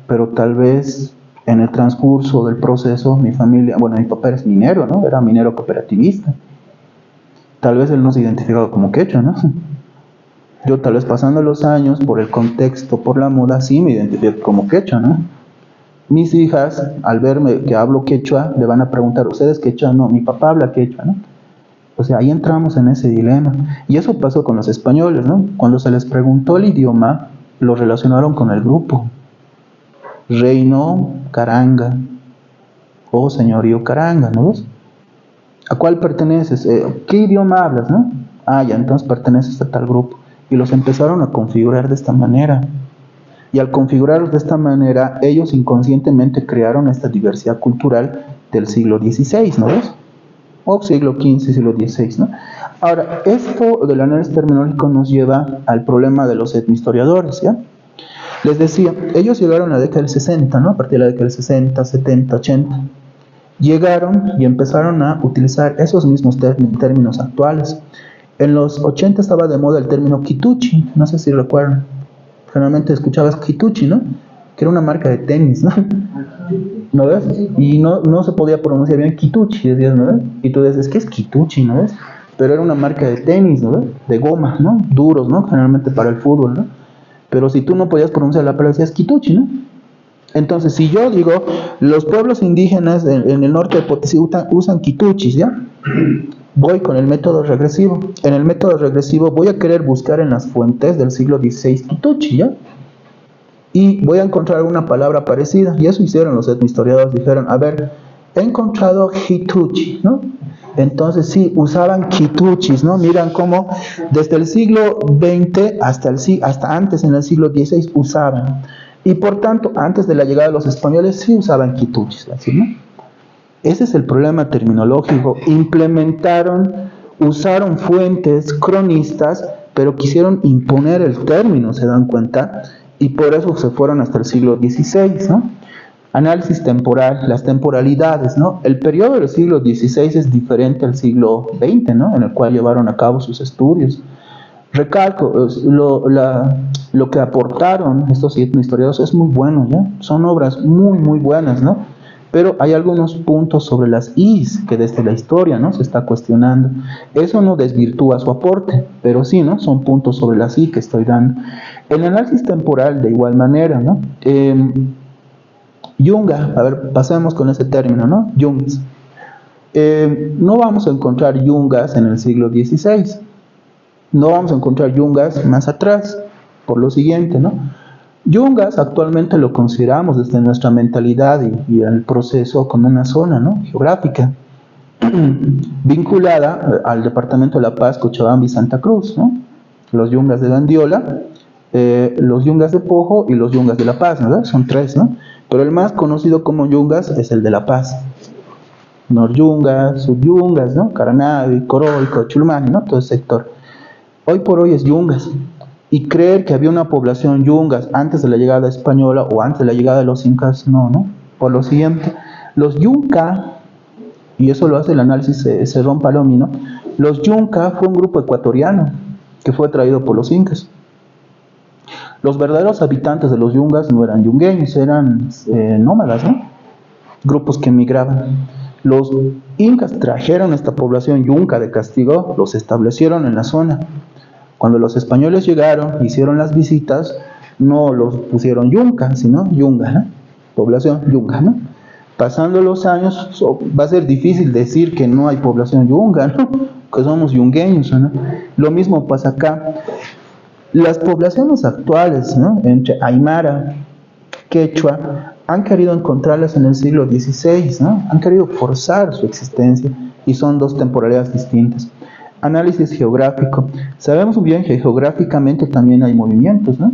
pero tal vez en el transcurso del proceso, mi familia, bueno, mi papá es minero, ¿no? Era minero cooperativista. Tal vez él no se identificaba como quechua, ¿no? Yo tal vez pasando los años, por el contexto, por la moda, sí me identifico como quechua, ¿no? Mis hijas, al verme que hablo quechua, le van a preguntar, ¿ustedes quechua? No, mi papá habla quechua, ¿no? O sea, ahí entramos en ese dilema. Y eso pasó con los españoles, ¿no? Cuando se les preguntó el idioma, lo relacionaron con el grupo. Reino Caranga, o señorío Caranga, ¿no ves? ¿A cuál perteneces? ¿Qué idioma hablas, no? Ah, ya, entonces perteneces a tal grupo. Y los empezaron a configurar de esta manera. Y al configurarlos de esta manera, ellos inconscientemente crearon esta diversidad cultural del siglo XVI, ¿no ves? O siglo XV, siglo XVI, ¿no? Ahora, esto del análisis terminológico nos lleva al problema de los etnohistoriadores, ¿ya? Les decía, ellos llegaron a la década del 60, ¿no? A partir de la década del 60, 70, 80. Llegaron y empezaron a utilizar esos mismos términos actuales. En los 80 estaba de moda el término Kituchi, no sé si recuerdan. Generalmente escuchabas Kituchi, ¿no? Que era una marca de tenis, ¿no? ¿No ves? Y no se podía pronunciar bien Kituchi, decías, ¿no ves? Y tú dices, ¿qué es Kituchi, no ves? Pero era una marca de tenis, ¿no ves? De goma, ¿no? Duros, ¿no? Generalmente para el fútbol, ¿no? Pero si tú no podías pronunciar la palabra, decías Kituchi, ¿no? Entonces, si yo digo, los pueblos indígenas en el norte de Potosí usan Kituchis, ¿ya? Voy con el método regresivo. En el método regresivo voy a querer buscar en las fuentes del siglo XVI Kituchi, ¿ya? Y voy a encontrar una palabra parecida. Y eso hicieron los etnohistoriadores. Dijeron, a ver, he encontrado Kituchi, ¿no? Entonces sí, usaban Kituchis, ¿no? Miran cómo desde el siglo XX hasta antes, en el siglo XVI, usaban. Y por tanto, antes de la llegada de los españoles, sí usaban Kituchis, ¿sí, no? Ese es el problema terminológico. Usaron fuentes cronistas, pero quisieron imponer el término, ¿se dan cuenta? Y por eso se fueron hasta el siglo XVI, ¿no? Análisis temporal, las temporalidades, ¿no? El periodo del siglo XVI es diferente al siglo XX, ¿no? En el cual llevaron a cabo sus estudios. Recalco, lo que aportaron estos historiadores es muy bueno, ¿ya? Son obras muy, muy buenas, ¿no? Pero hay algunos puntos sobre las Is que desde la historia, ¿no? Se está cuestionando. Eso no desvirtúa su aporte, pero sí, ¿no? Son puntos sobre las I que estoy dando. El análisis temporal, de igual manera, ¿no? Yunga, a ver, pasemos con ese término, ¿no? Yungas. No vamos a encontrar yungas en el siglo XVI. No vamos a encontrar yungas más atrás, por lo siguiente, ¿no? Yungas actualmente lo consideramos desde nuestra mentalidad y el proceso como una zona, ¿no? Geográfica vinculada al departamento de La Paz, Cochabamba y Santa Cruz, ¿no? Los yungas de Landiola, los yungas de Pojo y los yungas de La Paz, ¿verdad? Son tres, ¿no? Pero el más conocido como yungas es el de La Paz. Noryungas, subyungas, ¿no? Caranavi, Coroico, Chulmani, ¿no? Todo el sector. Hoy por hoy es yungas. Y creer que había una población yungas antes de la llegada española o antes de la llegada de los incas, no, ¿no? Por lo siguiente, los yunca, y eso lo hace el análisis Cerrón Palomi, ¿no? Los yunca fue un grupo ecuatoriano que fue traído por los incas. Los verdaderos habitantes de los yungas no eran yungueños, eran nómadas, ¿no? Grupos que migraban. Los incas trajeron esta población yunca de castigo, los establecieron en la zona. Cuando los españoles llegaron, hicieron las visitas, no los pusieron yunca, sino yunga, ¿no? Población yunga, ¿no? pasando los años, va a ser difícil decir que no hay población yunga, ¿no? Que somos yungueños, ¿no? Lo mismo pasa acá. Las poblaciones actuales, ¿no? Entre Aymara, Quechua, han querido encontrarlas en el siglo XVI, ¿no? Han querido forzar su existencia y son dos temporalidades distintas. Análisis geográfico. Sabemos bien que geográficamente también hay movimientos, ¿no?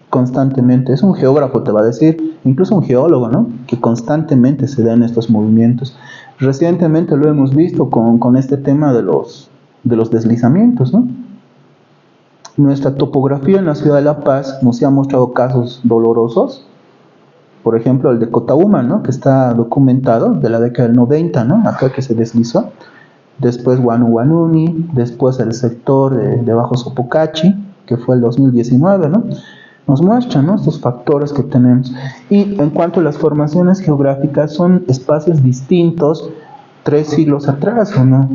Constantemente. Es un geógrafo, te va a decir, incluso un geólogo, ¿no? Que constantemente se dan estos movimientos. Recientemente lo hemos visto con este tema de los deslizamientos, ¿no? Nuestra topografía en la ciudad de La Paz nos ha mostrado casos dolorosos. Por ejemplo, el de Cotauma, ¿no? Que está documentado de la década del 90, ¿no? Acá que se deslizó. Después Huanuhuanuni, después el sector de Bajo Sopocachi, que fue el 2019, ¿no? Nos muestran, ¿no? Estos factores que tenemos. Y en cuanto a las formaciones geográficas, son espacios distintos 3 siglos atrás, ¿o no?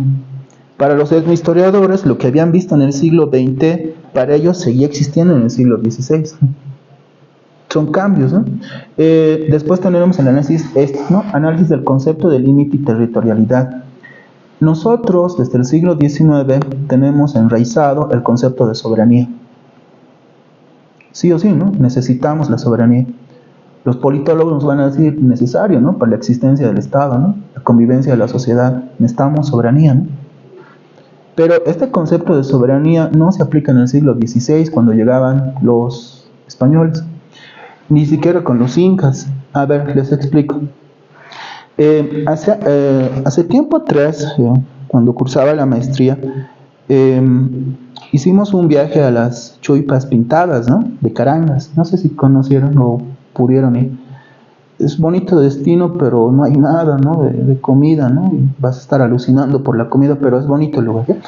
Para los etnohistoriadores, lo que habían visto en el siglo XX, para ellos seguía existiendo en el siglo XVI. Son cambios, ¿no? Después tenemos el análisis, ¿no? Análisis del concepto de límite y territorialidad. Nosotros, desde el siglo XIX, tenemos enraizado el concepto de soberanía. Sí o sí, ¿no? Necesitamos la soberanía. Los politólogos nos van a decir necesario, ¿no? Para la existencia del Estado, ¿no? La convivencia de la sociedad. Necesitamos soberanía, ¿no? Pero este concepto de soberanía no se aplica en el siglo XVI, cuando llegaban los españoles, ni siquiera con los incas. A ver, les explico. Hace tiempo atrás, cuando cursaba la maestría, hicimos un viaje a las Choipas Pintadas, ¿no? De Carangas. No sé si conocieron o pudieron ir. Es bonito destino, pero no hay nada, ¿no? De comida, ¿no? Y vas a estar alucinando por la comida, pero es bonito el lugar, ¿eh?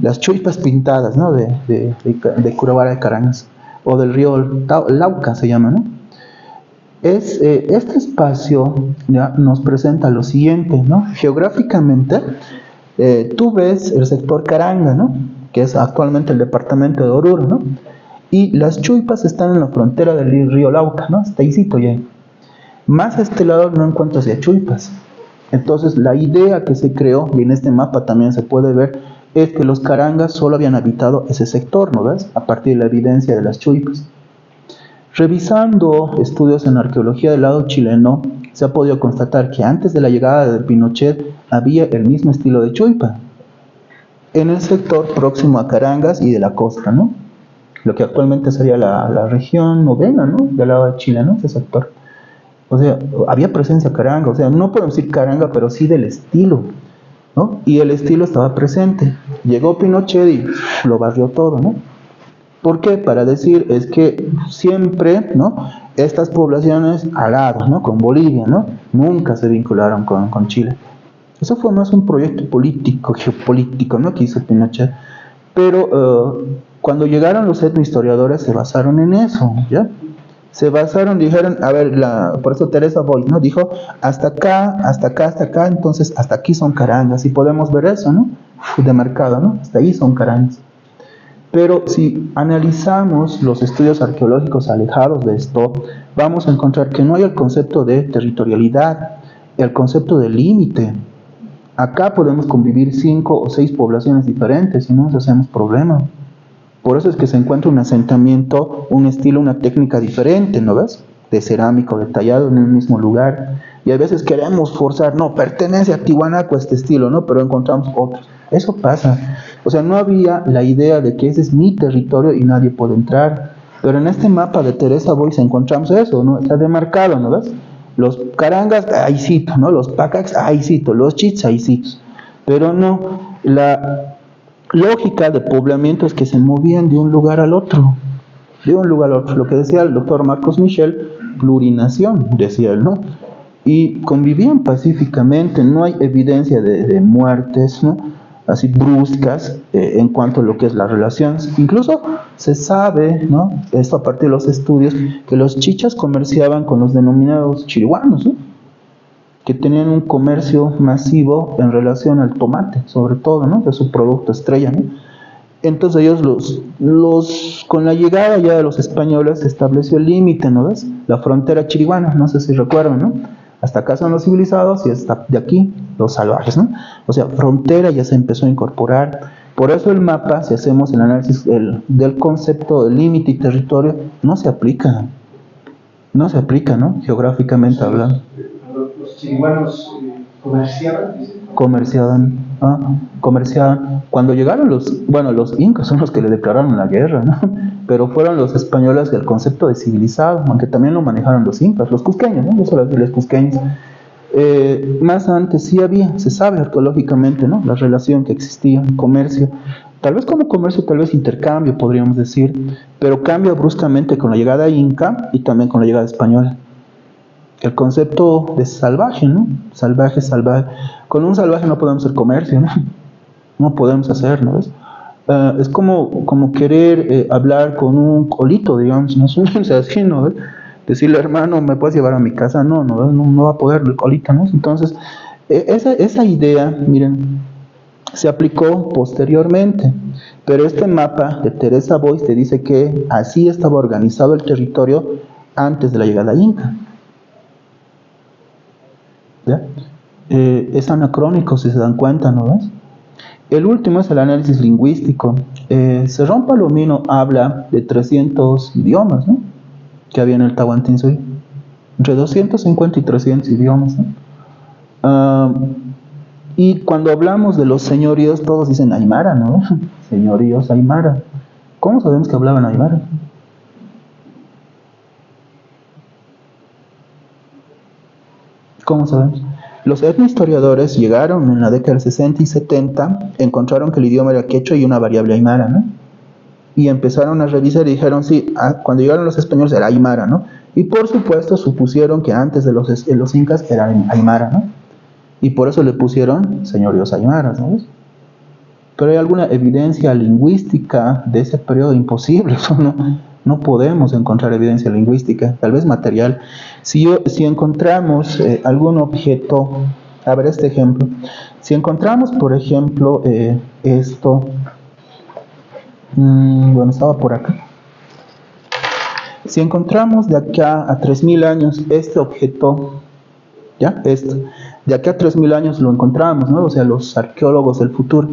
Las Choipas Pintadas, ¿no? De Curabara de Carangas, o del río Lauca se llama, ¿no? Este espacio ya nos presenta lo siguiente, ¿no? Geográficamente, tú ves el sector Caranga, ¿no? Que es actualmente el departamento de Oruro, ¿no? Y las Choipas están en la frontera del río Lauca, ¿no? Hasta ahícito ya. Más a este lado no encuentras ya Choipas. Entonces la idea que se creó, y en este mapa también se puede ver, es que los Carangas solo habían habitado ese sector, ¿no ves? A partir de la evidencia de las Choipas. Revisando estudios en arqueología del lado chileno, se ha podido constatar que antes de la llegada de Pinochet había el mismo estilo de Choipa en el sector próximo a Carangas y de la costa, ¿no? Lo que actualmente sería la región novena, ¿no? Del lado de Chile, ¿no? Ese sector. O sea, había presencia caranga, o sea, no podemos decir caranga, pero sí del estilo, ¿no? Y el estilo estaba presente. Llegó Pinochet y lo barrió todo, ¿no? ¿Por qué? Para decir, es que siempre, ¿no? Estas poblaciones al lado, ¿no? Con Bolivia, ¿no? Nunca se vincularon con Chile. Eso fue más un proyecto político, geopolítico, ¿no? Que hizo Pinochet. Pero cuando llegaron los etnohistoriadores se basaron en eso, ¿ya? Se basaron, dijeron, a ver, por eso Teresa Boyd, ¿no? Dijo, hasta acá, hasta acá, hasta acá, entonces hasta aquí son carangas, y podemos ver eso, ¿no? De mercado, ¿no? Hasta ahí son carangas. Pero si analizamos los estudios arqueológicos alejados de esto, vamos a encontrar que no hay el concepto de territorialidad, el concepto de límite. Acá podemos convivir 5 o 6 poblaciones diferentes y no nos hacemos problema. Por eso es que se encuentra un asentamiento, un estilo, una técnica diferente, ¿no ves? De cerámico, detallado en el mismo lugar. Y a veces queremos forzar, no, pertenece a Tiwanaku este estilo, ¿no? Pero encontramos otros. Eso pasa. O sea, no había la idea de que ese es mi territorio y nadie puede entrar. Pero en este mapa de Teresa Boyd encontramos eso, ¿no? Está demarcado, ¿no ves? Los carangas, ahí cito, ¿no? Los pacacs, ahí cito. Los chits, ahí cito. Pero no, la lógica de poblamiento es que se movían de un lugar al otro. De un lugar al otro. Lo que decía el doctor Marcos Michel, plurinación, decía él, ¿no? Y convivían pacíficamente, no hay evidencia de muertes, ¿no? Así bruscas en cuanto a lo que es las relaciones. Incluso se sabe, ¿no? Esto a partir de los estudios, que los chichas comerciaban con los denominados chirihuanos, ¿no? Que tenían un comercio masivo en relación al tomate, sobre todo, ¿no? De su producto estrella, ¿no? Entonces ellos con la llegada ya de los españoles se estableció el límite, ¿no ves? La frontera chirihuana, no sé si recuerdan, ¿no? Hasta acá son los civilizados y hasta de aquí los salvajes, ¿no? O sea, frontera ya se empezó a incorporar. Por eso el mapa, si hacemos el análisis del concepto de límite y territorio, no se aplica, ¿no? Geográficamente hablando. Los chirihuanos comerciaban, ¿sí? Comerciaban. Cuando llegaron los incas son los que le declararon la guerra, ¿no? Pero fueron los españoles del concepto de civilizado, aunque también lo manejaron los incas, los cusqueños, ¿no? Yo solo digo los cusqueños. Más antes sí se sabe arqueológicamente, ¿no? La relación que existía, comercio, tal vez como comercio, tal vez intercambio, podríamos decir, pero cambia bruscamente con la llegada inca y también con la llegada española. El concepto de salvaje, ¿no? Salvaje. Con un salvaje no podemos hacer comercio, ¿no? No podemos hacer, ¿no? Es como querer hablar con un colito, digamos, no es así, ¿no? Decirle, hermano, ¿me puedes llevar a mi casa? No va a poder el colito, ¿no? Entonces, esa idea, miren, se aplicó posteriormente, pero este mapa de Teresa Boyce te dice que así estaba organizado el territorio antes de la llegada inca. ¿Ya? Es anacrónico, si se dan cuenta, ¿no ves? El último es el análisis lingüístico. Cerrón Palomino habla de 300 idiomas, ¿no? Que había en el Tahuantinsuyo, entre 250 y 300 idiomas, ¿no? Y cuando hablamos de los señoríos, todos dicen aymara, ¿no? Señoríos aymara. ¿Cómo sabemos que hablaban aymara? ¿Cómo sabemos? Los etnohistoriadores llegaron en la década del 60 y 70, encontraron que el idioma era quechua y una variable aymara, ¿no? Y empezaron a revisar y dijeron, sí, cuando llegaron los españoles era aymara, ¿no? Y por supuesto supusieron que antes de los incas era aymara, ¿no? Y por eso le pusieron señoríos aymaras, ¿no? Pero hay alguna evidencia lingüística de ese periodo imposible, eso no podemos encontrar evidencia lingüística, tal vez material. Si encontramos algún objeto, a ver este ejemplo, si encontramos por ejemplo esto, estaba por acá. Si encontramos de acá a 3000 años este objeto, ¿ya? De acá a 3000 años lo encontramos, ¿no? O sea, los arqueólogos del futuro.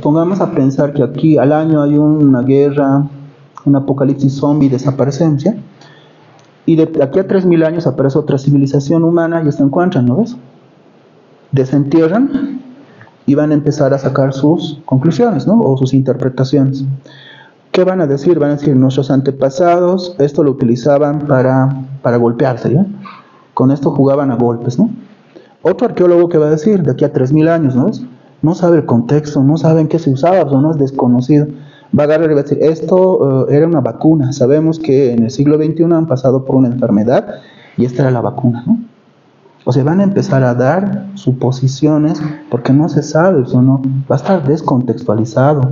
Pongamos a pensar que aquí al año hay una guerra, un apocalipsis zombie, desaparecemos, ¿ya? Y de aquí a 3000 años aparece otra civilización humana y se encuentran, ¿no ves? Desentierran y van a empezar a sacar sus conclusiones, ¿no? O sus interpretaciones. ¿Qué van a decir? Van a decir, nuestros antepasados esto lo utilizaban para golpearse, ¿ya? Con esto jugaban a golpes, ¿no? Otro arqueólogo que va a decir, de aquí a 3000 años, ¿no ves? No sabe el contexto, no sabe en qué se usaba, o no es desconocido. Va a agarrar y va a decir, esto era una vacuna. Sabemos que en el siglo XXI han pasado por una enfermedad y esta era la vacuna, ¿no? O sea, van a empezar a dar suposiciones porque no se sabe, o no, va a estar descontextualizado.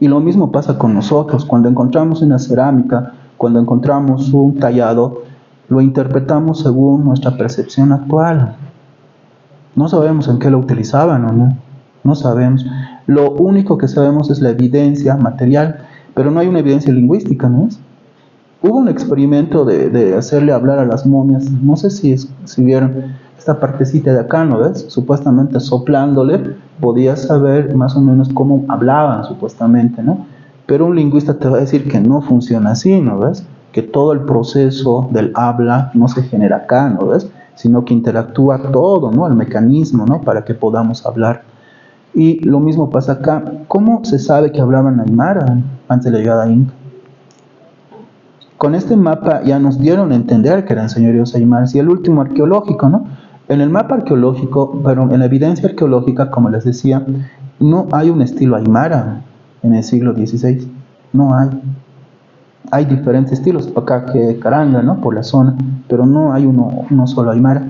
Y lo mismo pasa con nosotros. Cuando encontramos una cerámica, cuando encontramos un tallado, lo interpretamos según nuestra percepción actual. No sabemos en qué lo utilizaban o no. No sabemos. Lo único que sabemos es la evidencia material, pero no hay una evidencia lingüística, ¿no es? Hubo un experimento de hacerle hablar a las momias, no sé si vieron esta partecita de acá, ¿no ves? Supuestamente soplándole podías saber más o menos cómo hablaban, supuestamente, ¿no? Pero un lingüista te va a decir que no funciona así, ¿no ves? Que todo el proceso del habla no se genera acá, ¿no ves? Sino que interactúa todo, ¿no? El mecanismo, ¿no? Para que podamos hablar. Y lo mismo pasa acá. ¿Cómo se sabe que hablaban aymara antes de la llegada inca? Con este mapa ya nos dieron a entender que eran señoríos aymaras. Y el último arqueológico, ¿no? En el mapa arqueológico, pero en la evidencia arqueológica, como les decía, no hay un estilo aymara en el siglo XVI. No hay. Hay diferentes estilos, acá que Caranga, ¿no? Por la zona, pero no hay uno solo aymara.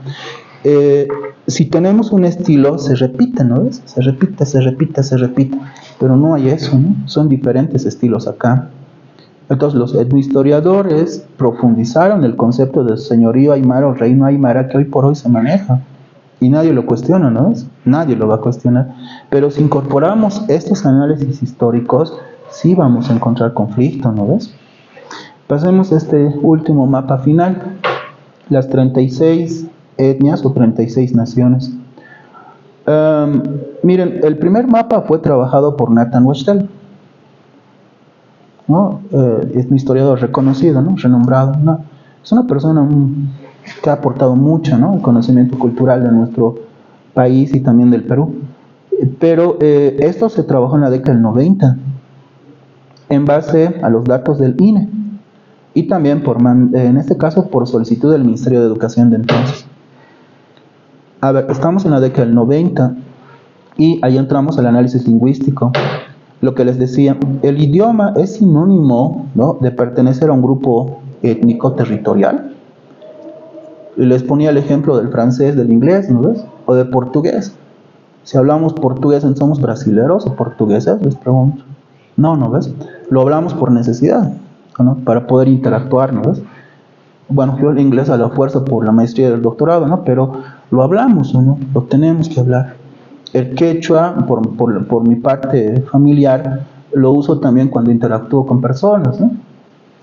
Si tenemos un estilo, se repite, ¿no ves? Se repite, pero no hay eso, ¿no? Son diferentes estilos acá. Entonces los etnohistoriadores profundizaron el concepto de señorío aymara o reino aymara que hoy por hoy se maneja. Y nadie lo cuestiona, ¿no ves? Nadie lo va a cuestionar. Pero si incorporamos estos análisis históricos, sí vamos a encontrar conflicto, ¿no ves? Pasemos a este último mapa final. Las 36 etnias o 36 naciones. Miren, el primer mapa fue trabajado por Nathan Wachtel, ¿no? Es un historiador reconocido, ¿no? Renombrado, ¿no? Es una persona que ha aportado mucho, ¿no? El conocimiento cultural de nuestro país y también del Perú. Pero esto se trabajó en la década del 90 en base a los datos del INE y también en este caso por solicitud del Ministerio de Educación de entonces. A ver, estamos en la década del 90 y ahí entramos al análisis lingüístico. Lo que les decía, el idioma es sinónimo, ¿no?, de pertenecer a un grupo étnico territorial. Y les ponía el ejemplo del francés, del inglés, ¿no ves? O de portugués. Si hablamos portugués, ¿somos brasileros o portugueses? Les pregunto. No ves. Lo hablamos por necesidad, ¿no? Para poder interactuar, ¿no ves? Bueno, yo el inglés a la fuerza por la maestría del doctorado, ¿no? Pero lo hablamos, ¿no? Lo tenemos que hablar. El quechua, por mi parte familiar, lo uso también cuando interactúo con personas, ¿no?,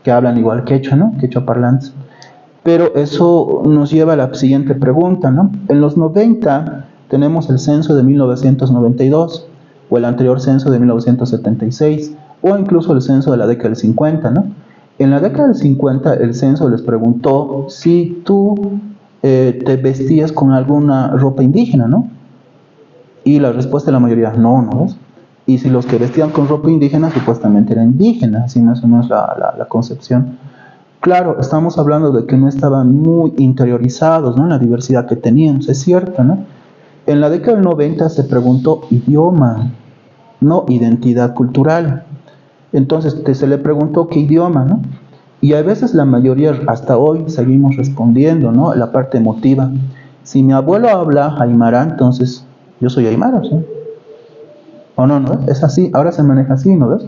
que hablan igual quechua, ¿no? Quechua parlantes. Pero eso nos lleva a la siguiente pregunta, ¿no? En los 90 tenemos el censo de 1992, o el anterior censo de 1976, o incluso el censo de la década del 50, ¿no? En la década del 50 el censo les preguntó si tú te vestías con alguna ropa indígena, ¿no? Y la respuesta de la mayoría, no es. Y si los que vestían con ropa indígena supuestamente eran indígenas, así más o menos la concepción. Claro, estamos hablando de que no estaban muy interiorizados, ¿no?, en la diversidad que teníamos, es cierto, ¿no? En la década del 90 se preguntó idioma, no identidad cultural. Entonces se le preguntó qué idioma, ¿no? Y a veces la mayoría, hasta hoy, seguimos respondiendo, ¿no?, la parte emotiva. Si mi abuelo habla aymara, entonces yo soy aymara, ¿sí? ¿O no? Es así, ahora se maneja así, ¿no ves?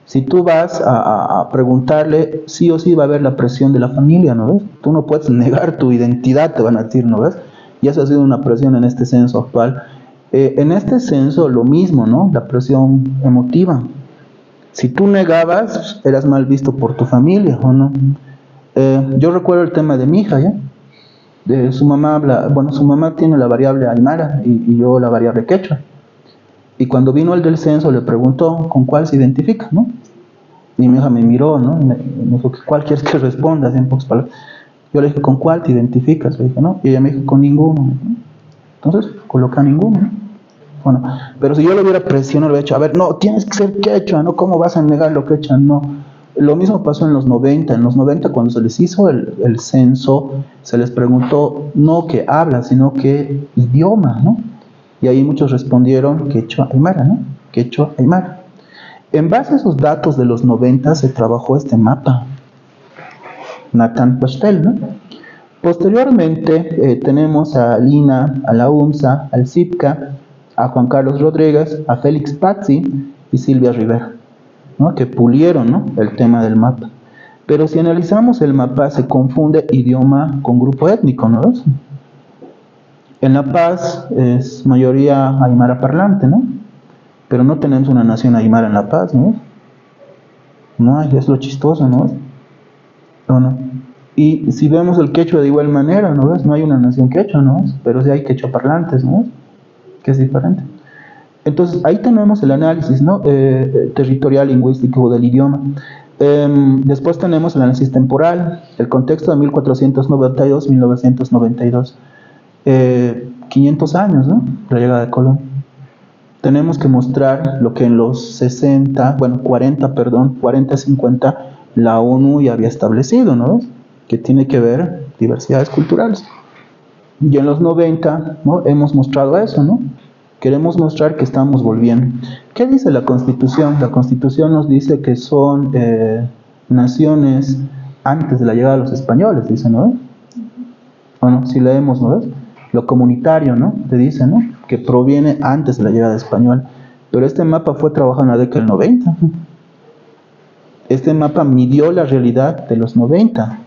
Si tú vas a preguntarle, sí o sí va a haber la presión de la familia, ¿no ves? Tú no puedes negar tu identidad, te van a decir, ¿no ves? Y eso ha sido una presión en este censo actual. En este censo lo mismo, ¿no? La presión emotiva. Si tú negabas, eras mal visto por tu familia, ¿o no? Yo recuerdo el tema de mi hija, ¿ya? Su mamá tiene la variable aymara y yo la variable quechua. Y cuando vino el del censo le preguntó con cuál se identifica, ¿no? Y mi hija me miró, ¿no? Me dijo, ¿cuál quieres que responda? Así en pocas palabras. Yo le dije, ¿con cuál te identificas? Le dije, ¿no? Y ella me dijo, con ninguno, ¿no? Entonces, coloca ninguno, ¿no? Bueno, pero si yo lo hubiera presionado, le hubiera dicho, a ver, no, tienes que ser quechua, ¿no? ¿Cómo vas a negar lo quechua? No. Lo mismo pasó en los 90. En los 90, cuando se les hizo el censo, se les preguntó no qué habla, sino qué idioma, ¿no? Y ahí muchos respondieron quechua aymara, ¿no? Quechua aymara. En base a esos datos de los 90 se trabajó este mapa, Nathan Wachtel, ¿no? Posteriormente tenemos a Lina, a la UMSA, al CIPCA, a Juan Carlos Rodríguez, a Félix Pazzi y Silvia Rivera, ¿no?, que pulieron, ¿no?, el tema del mapa. Pero si analizamos el mapa, se confunde idioma con grupo étnico, ¿no? En La Paz es mayoría aymara parlante, ¿no? Pero no tenemos una nación aymara en La Paz, ¿no? No hay, es lo chistoso, ¿no? No. Y si vemos el quechua de igual manera, ¿no ves? No hay una nación quechua, ¿no? Pero sí hay quechua parlantes, ¿no? Que es diferente. Entonces, ahí tenemos el análisis, ¿no?, territorial lingüístico del idioma. Después tenemos el análisis temporal, el contexto de 1492-1992. 500 años, ¿no?, la llegada de Colón. Tenemos que mostrar lo que en los 40-50, la ONU ya había establecido, ¿no?, que tiene que ver diversidades culturales. Y en los 90, ¿no?, hemos mostrado eso, ¿no? Queremos mostrar que estamos volviendo. ¿Qué dice la Constitución? La Constitución nos dice que son naciones antes de la llegada de los españoles, dice, ¿no? Bueno, si leemos, ¿no ves? Lo comunitario, ¿no?, te dice, ¿no?, que proviene antes de la llegada española. Pero este mapa fue trabajado en la década del 90. Este mapa midió la realidad de los 90.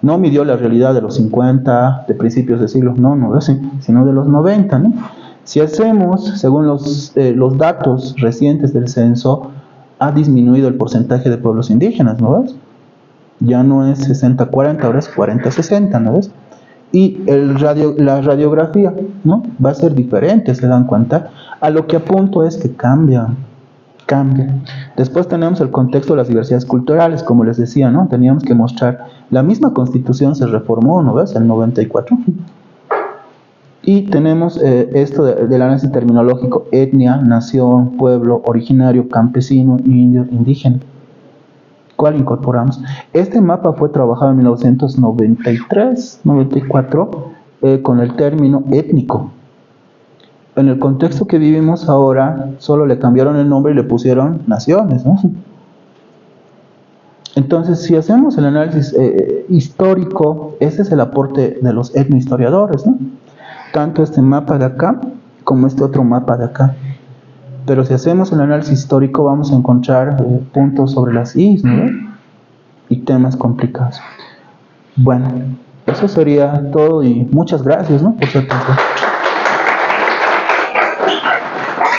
No midió la realidad de los 50, de principios de siglo, no, sino de los 90, ¿no? Si hacemos, según los datos recientes del censo, ha disminuido el porcentaje de pueblos indígenas, ¿no ves? Ya no es 60-40, ahora es 40-60, ¿no ves? y la radiografía, ¿no? Va a ser diferente, se dan cuenta. A lo que apunto es que cambia. Después tenemos el contexto de las diversidades culturales, como les decía, ¿no? Teníamos que mostrar, la misma Constitución se reformó, ¿no ves? En 94. Y tenemos esto del análisis terminológico: etnia, nación, pueblo, originario, campesino, indio, indígena. ¿Cuál incorporamos? Este mapa fue trabajado en 1993-94 con el término étnico. En el contexto que vivimos ahora, solo le cambiaron el nombre y le pusieron naciones, ¿no? Entonces, si hacemos el análisis histórico, ese es el aporte de los etnohistoriadores, ¿no? Tanto este mapa de acá como este otro mapa de acá. Pero si hacemos el análisis histórico, vamos a encontrar puntos sobre las is, ¿no? Y temas complicados. Bueno, eso sería todo y muchas gracias, ¿no? Por su atención.